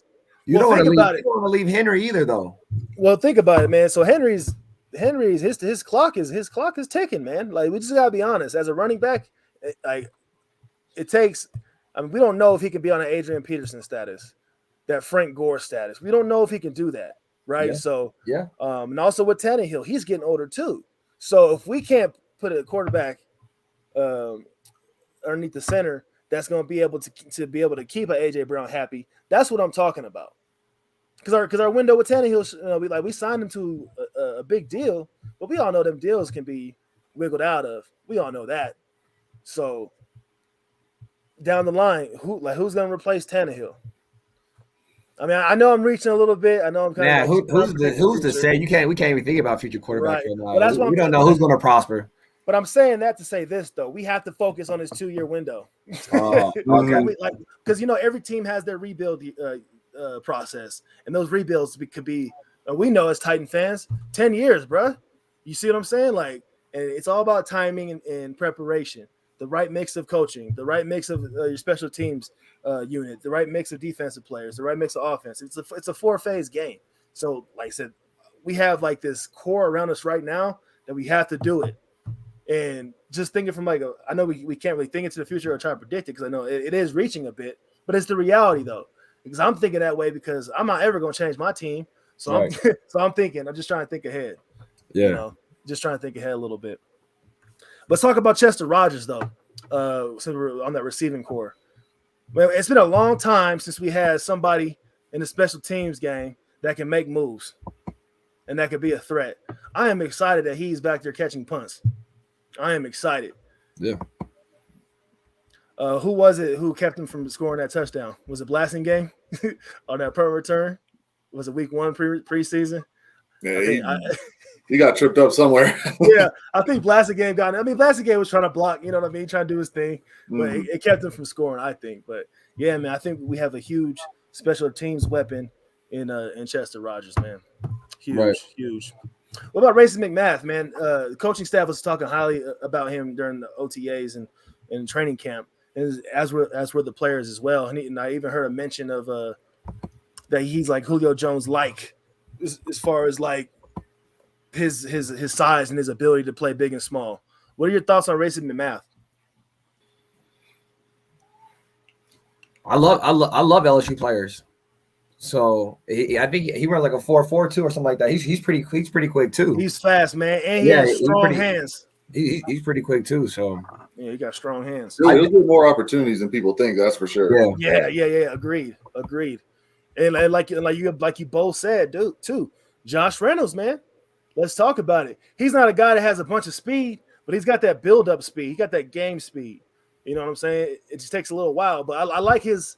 You don't want to leave Henry either, though. Well, think about it, man. So Henry's his clock is ticking, man. Like, we just gotta be honest. As a running back, it takes. I mean, we don't know if he can be on an Adrian Peterson status, that Frank Gore status. We don't know if he can do that, right? Yeah. So yeah. And also with Tannehill, he's getting older too. So if we can't put a quarterback underneath the center that's going to be able to keep an AJ Brown happy, that's what I'm talking about. because our window with Tannehill, we signed him to a big deal, but we all know them deals can be wiggled out of. We all know that. So down the line, who's going to replace Tannehill? I mean, I know I'm reaching a little bit. I know I'm kind of who's to say we can't even think about future quarterbacks right now. Well, that's we don't know who's going to prosper. But I'm saying that to say this though, we have to focus on his 2-year window. Okay. Because every team has their rebuild process, and those rebuilds could be. We know as Titan fans, 10 years, bro. You see what I'm saying? Like, and it's all about timing and preparation. The right mix of coaching, the right mix of your special teams unit, the right mix of defensive players, the right mix of offense. It's a 4-phase game. So, like I said, we have like this core around us right now that we have to do it. And just thinking from I know we can't really think into the future or try to predict it because I know it is reaching a bit, but it's the reality though. Because I'm thinking that way because I'm not ever going to change my team. So right. I'm just trying to think ahead. Yeah. Just trying to think ahead a little bit. Let's talk about Chester Rogers though. Since we're on that receiving core. Well, it's been a long time since we had somebody in the special teams game that can make moves and that could be a threat. I am excited that he's back there catching punts. I am excited. Yeah. Who was it who kept him from scoring that touchdown? Was it Blasting game on that punt return? Was it week 1 preseason? Yeah, he got tripped up somewhere. Yeah, I think Blasting game Blasting game was trying to block, you know what I mean, trying to do his thing, but it kept him from scoring, I think. But yeah, man, I think we have a huge special teams weapon in Chester Rogers, man. Huge. What about Racing McMath, man? The coaching staff was talking highly about him during the OTAs and training camp, and as were the players as well. And I even heard a mention of that he's like Julio Jones, as far as like his size and his ability to play big and small. What are your thoughts on Racing McMath? I love LSU players. So I think he runs like a 4.42 or something like that. He's pretty quick too. He's fast, man, and he has strong hands. He's pretty quick too. So yeah, he got strong hands. He'll get more opportunities than people think. That's for sure. Yeah. Agreed. And like you both said, dude, too. Josh Reynolds, man. Let's talk about it. He's not a guy that has a bunch of speed, but he's got that build-up speed. He got that game speed. You know what I'm saying? It just takes a little while, but I like his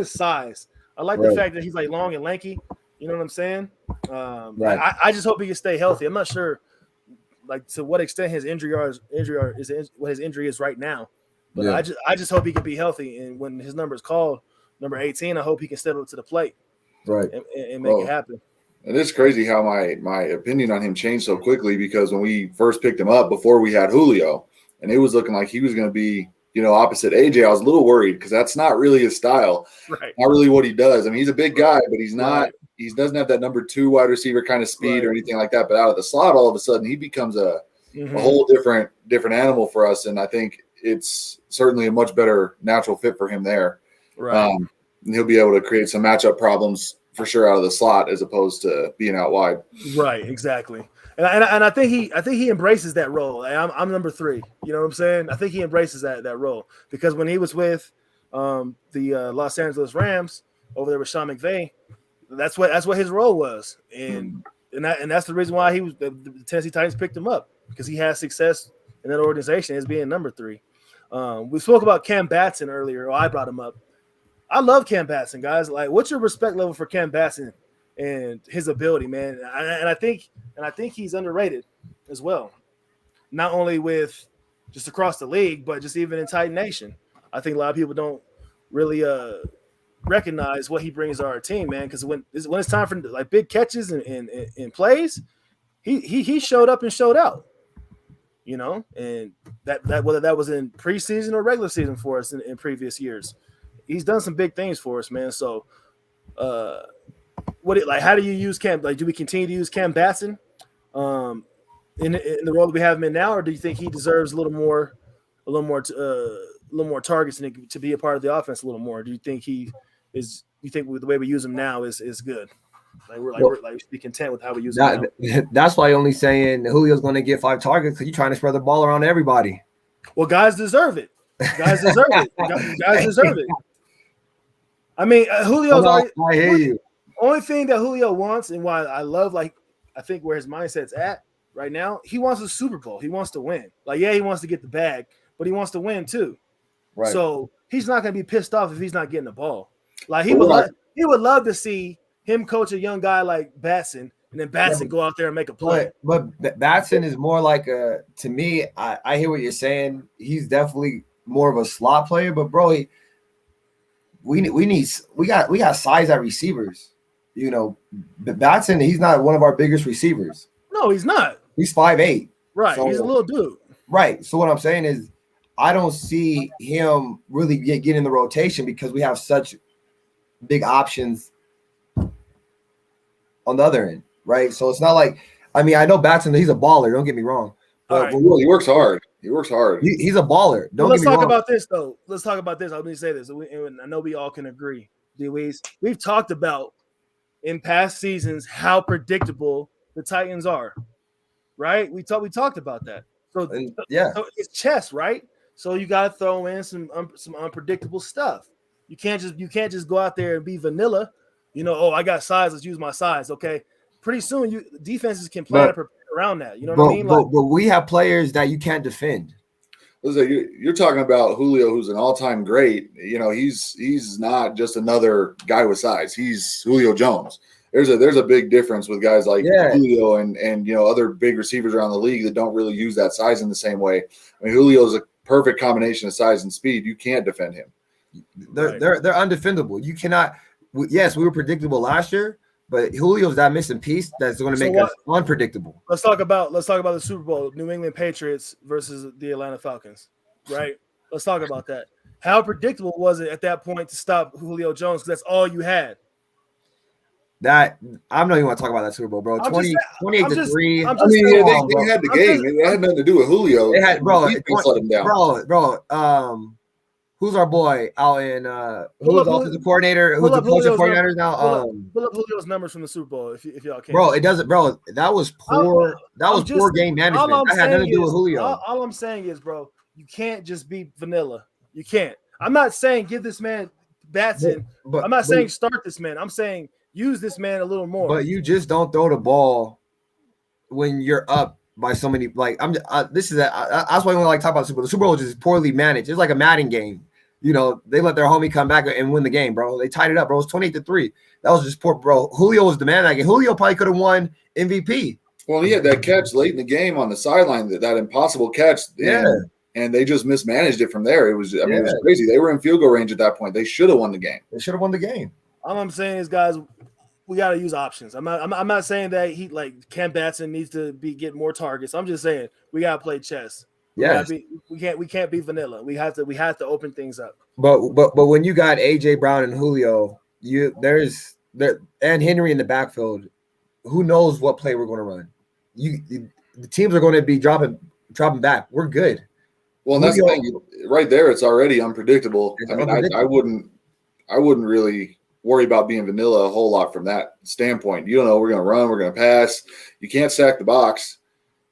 size. I like the fact that he's like long and lanky. You know what I'm saying? Right. I just hope he can stay healthy. I'm not sure, like to what extent his injury what his injury is right now, but I just hope he can be healthy. And when his number is called, number 18, I hope he can step up to the plate, right, and make it happen. And it's crazy how my opinion on him changed so quickly because when we first picked him up before we had Julio, and it was looking like he was going to be, opposite AJ, I was a little worried because that's not really his style. Right. Not really what he does. I mean, he's a big guy, but he's not. He doesn't have that number 2 wide receiver kind of speed or anything like that. But out of the slot, all of a sudden, he becomes a whole different animal for us. And I think it's certainly a much better natural fit for him there. Right. And he'll be able to create some matchup problems for sure out of the slot as opposed to being out wide. Right. Exactly. And I think he embraces that role. I'm number 3. You know what I'm saying? I think he embraces that role because when he was with the Los Angeles Rams over there with Sean McVay, that's what his role was, and that's the reason why the Tennessee Titans picked him up because he has success in that organization as being number 3. We spoke about Cam Batson earlier. Or I brought him up. I love Cam Batson, guys. Like, what's your respect level for Cam Batson and his ability, man? And I think he's underrated as well. Not only with just across the league, but just even in Titan Nation. I think a lot of people don't really recognize what he brings to our team, man. Because when it's time for like big catches and plays, he showed up and showed out. And that whether that was in preseason or regular season for us in previous years, he's done some big things for us, man. So, how do you use Cam? Like, do we continue to use Cam Batson in the role that we have him in now, or do you think he deserves a little more targets and to be a part of the offense a little more? Do you think you think the way we use him now is good? We're be content with how we use him now. That's why you're only saying Julio's going to get 5 targets because you're trying to spread the ball around everybody. Well, guys deserve it. Guys deserve it. I mean, Julio's already. I hear you. Only thing that Julio wants, and why I love, like, I think where his mindset's at right now, he wants a Super Bowl. He wants to win. Like, yeah, he wants to get the bag, but he wants to win too. Right. So he's not going to be pissed off if he's not getting the ball. Like, he would love to see him coach a young guy like Batson, and then Batson go out there and make a play. But Batson is more like to me, I hear what you're saying. He's definitely more of a slot player, but bro, we got size at receivers. You know, Batson, he's not one of our biggest receivers. No, he's not. He's 5'8". Right. So, he's a little dude. Right. So what I'm saying is I don't see him really get in the rotation because we have such big options on the other end. Right. So it's not like, I mean, I know Batson, he's a baller. Don't get me wrong. But he works hard. He's a baller. Let's talk about this, though. Let's talk about this. Let me say this. And I know we all can agree. D Weez, we've talked about in past seasons how predictable the Titans are. Right? We talked about that. So yeah, so it's chess, right? So you got to throw in some unpredictable stuff. You can't just go out there and be vanilla. You know, oh, I got size. Let's use my size. Okay. Pretty soon, defenses can plan and prepare around that. You know what I mean? But we have players that you can't defend. You're talking about Julio, who's an all-time great. You know, he's not just another guy with size. He's Julio Jones. There's a big difference with guys like Julio and you know other big receivers around the league that don't really use that size in the same way. I mean, Julio's a perfect combination of size and speed. You can't defend him. They're undefendable. You cannot. Yes, we were predictable last year. But Julio's that missing piece that's going to make us unpredictable. Let's talk about the Super Bowl, New England Patriots versus the Atlanta Falcons, right? Let's talk about that. How predictable was it at that point to stop Julio Jones? Because that's all you had. That I'm not even want to talk about that Super Bowl, bro. 28-3. I mean, they had the game. It had nothing to do with Julio. They had, bro. Let him down. Bro. Who's our boy out in who's the offensive coordinator? Who's the offensive coordinator now? Pull up Julio's numbers from the Super Bowl if y'all can. Bro, it doesn't, bro. That was poor. Poor game management. That had nothing to do with Julio. All I'm saying is, bro, you can't just be vanilla. You can't. I'm not saying give this man Batson. I'm not saying start this man. I'm saying use this man a little more. But you just don't throw the ball when you're up by so many. Like that's why we like talk about the Super Bowl. The Super Bowl is just poorly managed. It's like a Madden game. You know, they let their homie come back and win the game, bro. They tied it up, bro. It was 28-3. That was just poor, bro. Julio was the man that game. Julio probably could have won MVP. Well, he had that catch late in the game on the sideline, that impossible catch. And they just mismanaged it from there. It was, it was crazy. They were in field goal range at that point. They should have won the game. All I'm saying is, guys, we got to use options. I'm not saying that Cam Batson needs to get more targets. I'm just saying we got to play chess. Yes. We can't be vanilla. We have to open things up. But when you got AJ Brown and Julio, and Henry in the backfield, who knows what play we're going to run? The teams are going to be dropping back. We're good. Well, and that's the thing. Right there, it's already unpredictable. I wouldn't really worry about being vanilla a whole lot from that standpoint. You don't know, we're going to run, we're going to pass. You can't stack the box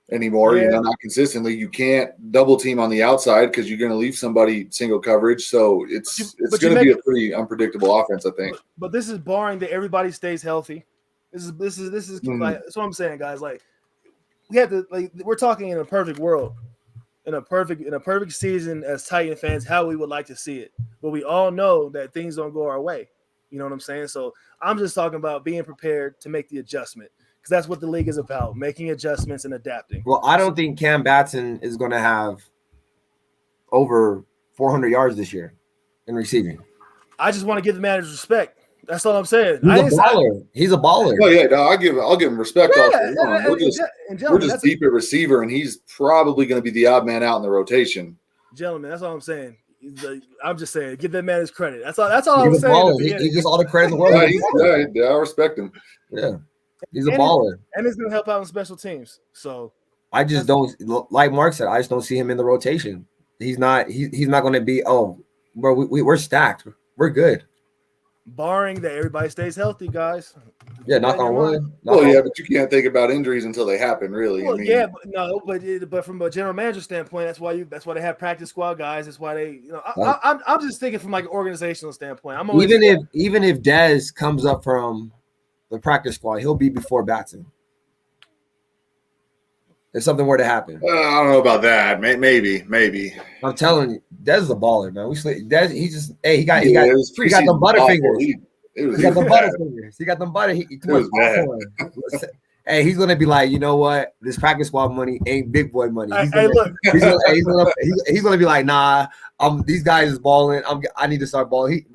anymore, not consistently. You can't double team on the outside because you're going to leave somebody single coverage. So it's going to be a pretty unpredictable offense, I think. But this is barring that everybody stays healthy. This is like, that's what I'm saying, guys. Like, we have to, we're talking in a perfect world, in a perfect season as Titan fans, how we would like to see it. But we all know that things don't go our way. You know what I'm saying? So I'm just talking about being prepared to make the adjustment. Because that's what the league is about, making adjustments and adapting. Well, I don't think Cam Batson is going to have over 400 yards this year in receiving. I just want to give the managers respect. That's all I'm saying. He's a baller. Oh yeah, no, I'll give him respect. We're just deep at receiver, and he's probably going to be the odd man out in the rotation. Gentlemen, that's all I'm saying. I'm just saying, give that man his credit. That's all I'm saying. He gets all the credit in the world. Yeah, I respect him. Yeah. He's a baller. And he's going to help out on special teams. So I just don't, like Mark said, I just don't see him in the rotation. He's not going to be, we're stacked. We're good. Barring that everybody stays healthy, guys. Yeah, knock on wood. But you can't think about injuries until they happen, really. Well, but from a general manager standpoint, that's why they have practice squad guys. That's why they, I'm just thinking from like an organizational standpoint. Even if Dez comes up from the practice squad, he'll be before Batson. If something were to happen. I don't know about that. Maybe. I'm telling you, Dez is a baller, man. Dez, he got them preseason butterfingers. He got them butterfingers. He got them butter. He too much popcorn. Hey, he's gonna be like, you know what? This practice squad money ain't big boy money. He's gonna be like, nah. These guys is balling. I need to start balling.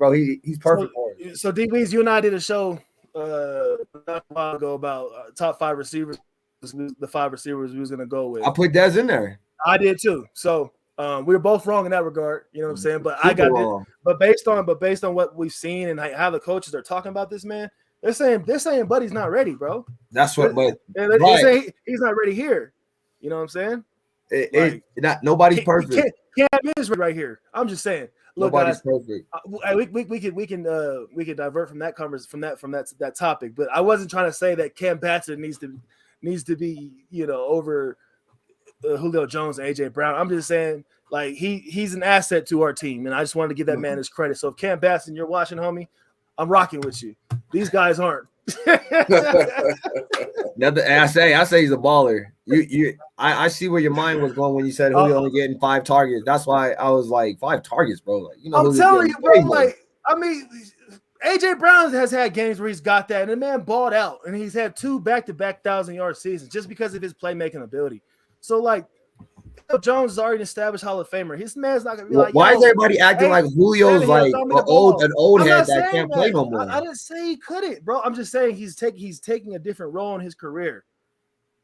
He's perfect for it. So D Weez, you and I did a show not a while ago about top 5 receivers. The 5 receivers we was gonna go with. I put Dez in there. I did too. So we were both wrong in that regard. You know what I'm saying? But I got it. But based on what we've seen and how the coaches are talking about this man, they're saying Buddy's not ready, bro. That's what. But they're saying he's not ready here. You know what I'm saying? Nobody's perfect. Cam is right here. I'm just saying. Look, nobody's guys, perfect. we can divert from that conversation from that topic. But I wasn't trying to say that Cam Batson needs to be, over Julio Jones and AJ Brown. I'm just saying, like, he's an asset to our team, and I just wanted to give that man his credit. So if Cam Batson, you're watching, homie, I'm rocking with you. These guys aren't. I say he's a baller. I see where your mind was going when you said Julio only getting 5 targets. That's why I was like 5 targets, bro. Like, I'm telling you, bro. Like, I mean, AJ Brown has had games where he's got that, and the man balled out, and he's had 2 back-to-back 1,000-yard seasons just because of his playmaking ability. So, like, Jones is already an established Hall of Famer. His man's not gonna be like. Why is everybody acting like Julio's like an old head that can't play no more? I didn't say he couldn't, bro. I'm just saying he's taking a different role in his career.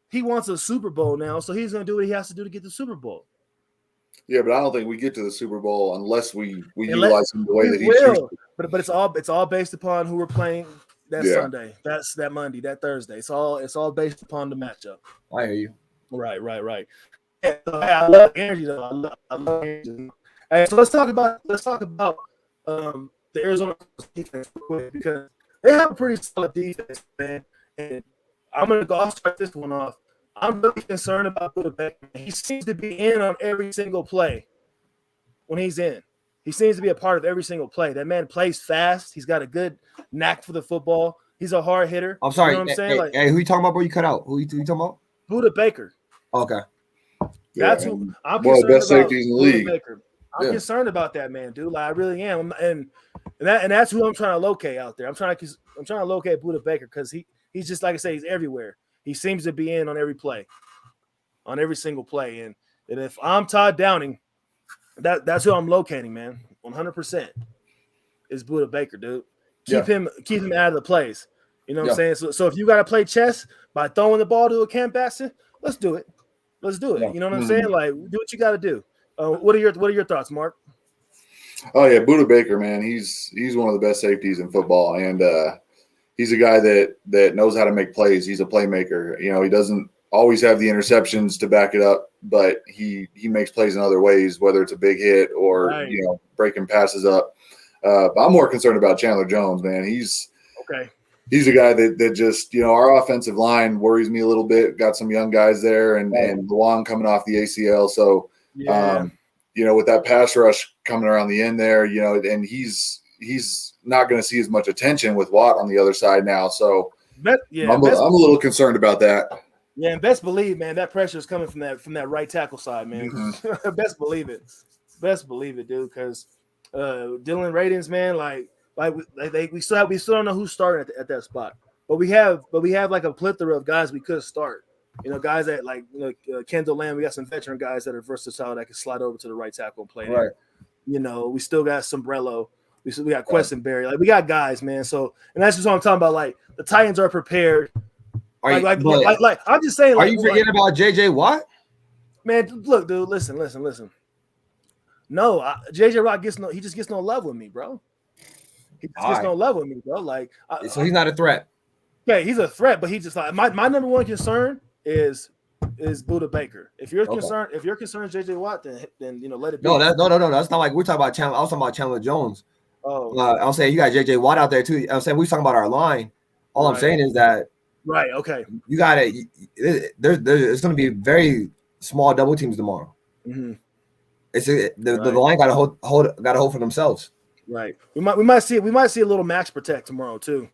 He wants a Super Bowl now, so he's gonna do what he has to do to get the Super Bowl. Yeah, but I don't think we get to the Super Bowl unless we utilize him the way that he will. But it's all based upon who we're playing that Sunday. That's that Monday, that Thursday. It's all based upon the matchup. I hear you. Right. Yeah, so, I love energy though. I love energy. Hey, so let's talk about the Arizona defense real quick because they have a pretty solid defense, man. And I'll start this one off. I'm really concerned about Budda Baker. He seems to be in on every single play when he's in. He seems to be a part of every single play. That man plays fast. He's got a good knack for the football. He's a hard hitter. I'm sorry. You know what I'm saying? Hey, who you talking about, bro? You cut out. Who you talking about? Budda Baker. Okay. That's who I'm one of the best concerned safeties in the about. league. Baker. I'm concerned about that man, dude. Like, I really am. And that's who I'm trying to locate out there. I'm trying to locate Budda Baker because he's just, like I say, he's everywhere. He seems to be in on every play, on every single play. And if I'm Todd Downing, that's who I'm locating, man. 100% is Budda Baker, dude. Keep him out of the plays. You know what I'm saying? So if you got to play chess by throwing the ball to a Cam Batson, let's do it. Let's do it. You know what I'm saying? Like, do what you got to do. What are your thoughts, Mark? Oh yeah, Budda Baker, man. He's one of the best safeties in football, and he's a guy that knows how to make plays. He's a playmaker. He doesn't always have the interceptions to back it up, but he makes plays in other ways, whether it's a big hit or breaking passes up. But I'm more concerned about Chandler Jones, man. He's a guy that just, our offensive line worries me a little bit. Got some young guys there and Luan coming off the ACL. So, with that pass rush coming around the end there, and he's not going to see as much attention with Watt on the other side now. So I'm a little concerned about that. Yeah, and best believe, man, that pressure is coming from that right tackle side, man. Mm-hmm. Best believe it, dude. Because Dylan Radins, man, we still don't know who's starting at that spot, but we have like a plethora of guys we could start. Guys that Kendall Lamb. We got some veteran guys that are versatile that can slide over to the right tackle and play there. We still got Sombrello. We got Questenberry. Like, we got guys, man. So, and that's just what I'm talking about. Like, the Titans are prepared. I'm just saying. Are you forgetting about JJ Watt? Man, look, dude. Listen. No, JJ Watt gets no love with me, bro. He just gets no love with me, bro. Like, so he's not a threat. Yeah, he's a threat, but he just like my number one concern is Budda Baker. If you're concerned, JJ Watt, then let it be. No. That's not like we're talking about Chandler. I was talking about Chandler Jones. I'm saying you got JJ Watt out there too. I'm saying we're talking about our line. All I'm saying is that you got it. There's going to be very small double teams tomorrow. Mm-hmm. The line got to hold for themselves. Right. We might see a little max protect tomorrow too.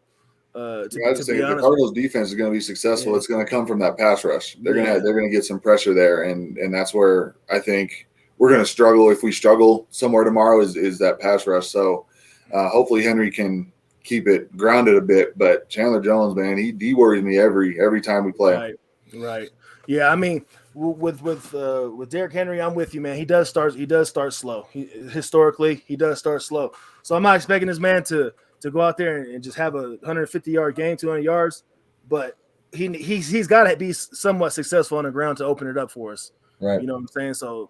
To I be just think if the honest, Cardinals defense is going to be successful, Yeah. it's going to come from that pass rush. They're Yeah. going to get some pressure there, and that's where I think we're going to struggle. If we struggle somewhere tomorrow, is that pass rush. So hopefully Henry can keep it grounded a bit. But Chandler Jones, man, he worries me every time we play. Right. Yeah, I mean, with Derrick Henry, I'm with you, man. He does start slow. Historically, he does start slow. So I'm not expecting this man to go out there and just have a 150-yard game, 200 yards, but he's got to be somewhat successful on the ground to open it up for us. Right. You know what I'm saying? So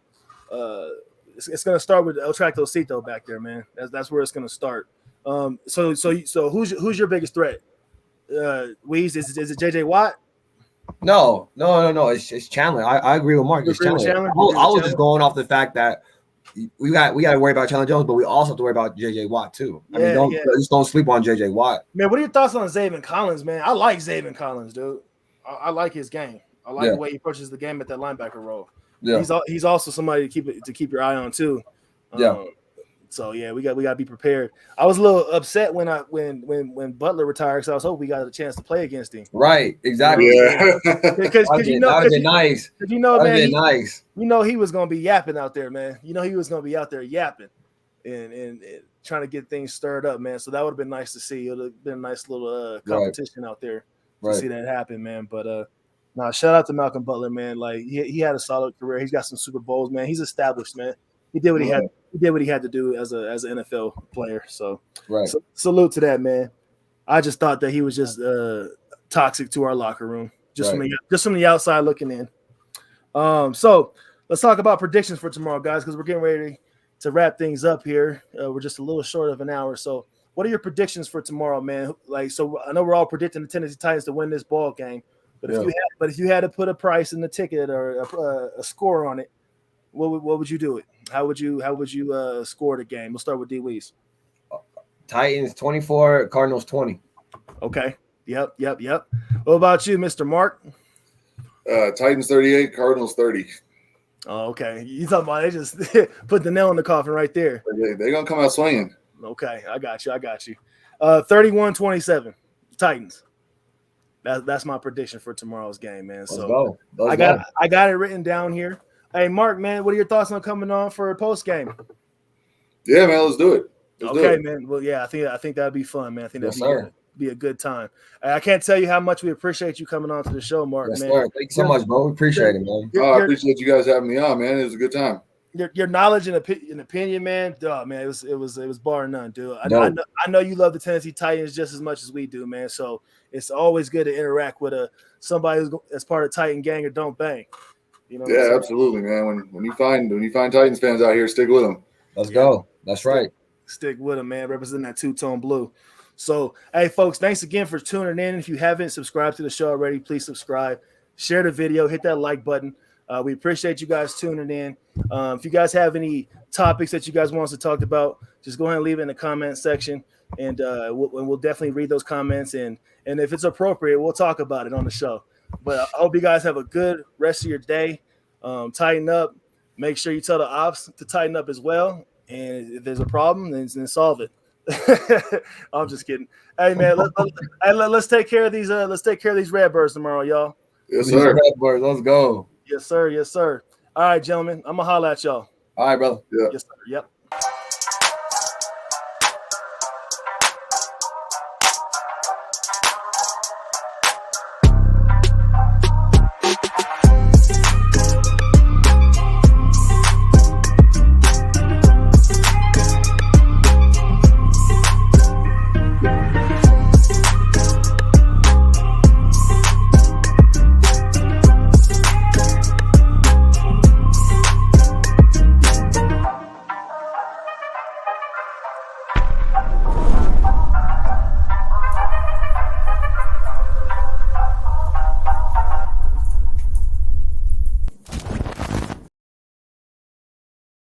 it's going to start with El Tractocito back there, man. That's where it's going to start. So who's your biggest threat? Weez, is it JJ Watt? No. It's Chandler. I agree with Mark. It's Chandler. I was just going off the fact that we got to worry about Chandler Jones, but we also have to worry about JJ Watt too. Just don't sleep on JJ Watt. Man, what are your thoughts on Zaven Collins, man? I like Zaven Collins, dude. I like his game. I like the way he approaches the game at that linebacker role. Yeah. He's also somebody to keep your eye on too. So yeah, we got to be prepared. I was a little upset when Butler retired because I was hoping we got a chance to play against him. Right, exactly. Yeah. Because you know, that would be nice. You know, man, nice. You know he was gonna be yapping out there, man. You know he was gonna be out there yapping and trying to get things stirred up, man. So that would have been nice to see. It would have been a nice little competition out there to see that happen, man. But shout out to Malcolm Butler, man. Like he had a solid career. He's got some Super Bowls, man. He's established, man. He did what he had. He did what he had to do as an NFL player. So, salute to that, man. I just thought that he was just toxic to our locker room, just from the outside looking in. So let's talk about predictions for tomorrow, guys, because we're getting ready to wrap things up here. We're just a little short of an hour. So, what are your predictions for tomorrow, man? So I know we're all predicting the Tennessee Titans to win this ball game, but if you had to put a price in the ticket or a score on it, what would you do it? How would you score the game? We'll start with D Weez. Titans 24, Cardinals 20. Okay. Yep. What about you, Mr. Mark? Titans 38, Cardinals 30. Oh, okay. You talking about they just put the nail in the coffin right there. They're gonna come out swinging. Okay, I got you. 31-27, Titans. That's my prediction for tomorrow's game, man. So I got it written down here. Hey, Mark, man, what are your thoughts on coming on for a post game? Yeah, man, let's do it. Okay, man. Well, yeah, I think that'd be fun, man. I think that'd be a good time. I can't tell you how much we appreciate you coming on to the show, Mark. Yes, man. Sir. Thank you so much, bro. We appreciate it, man. I appreciate you guys having me on, man. It was a good time. Your knowledge and opinion, man. Oh, man, it was bar none, dude. I know you love the Tennessee Titans just as much as we do, man. So it's always good to interact with somebody who's as part of Titan Gang or Don't Bang. You know. Yeah, absolutely, man. When you find Titans fans out here, stick with them. Let's go. That's right. Stick with them, man. Representing that two-tone blue. So, hey, folks, thanks again for tuning in. If you haven't subscribed to the show already, please subscribe. Share the video. Hit that like button. We appreciate you guys tuning in. If you guys have any topics that you guys want us to talk about, just go ahead and leave it in the comment section, and we'll definitely read those comments. And if it's appropriate, we'll talk about it on the show. But I hope you guys have a good rest of your day. Tighten up. Make sure you tell the ops to tighten up as well. And if there's a problem, then solve it. I'm just kidding. Hey, man, let's take care of these. Let's take care of these Redbirds tomorrow, y'all. Yes, sir. Redbirds, let's go. Yes, sir. All right, gentlemen. I'm gonna holler at y'all. All right, brother. Yeah. Yes, sir. Yep.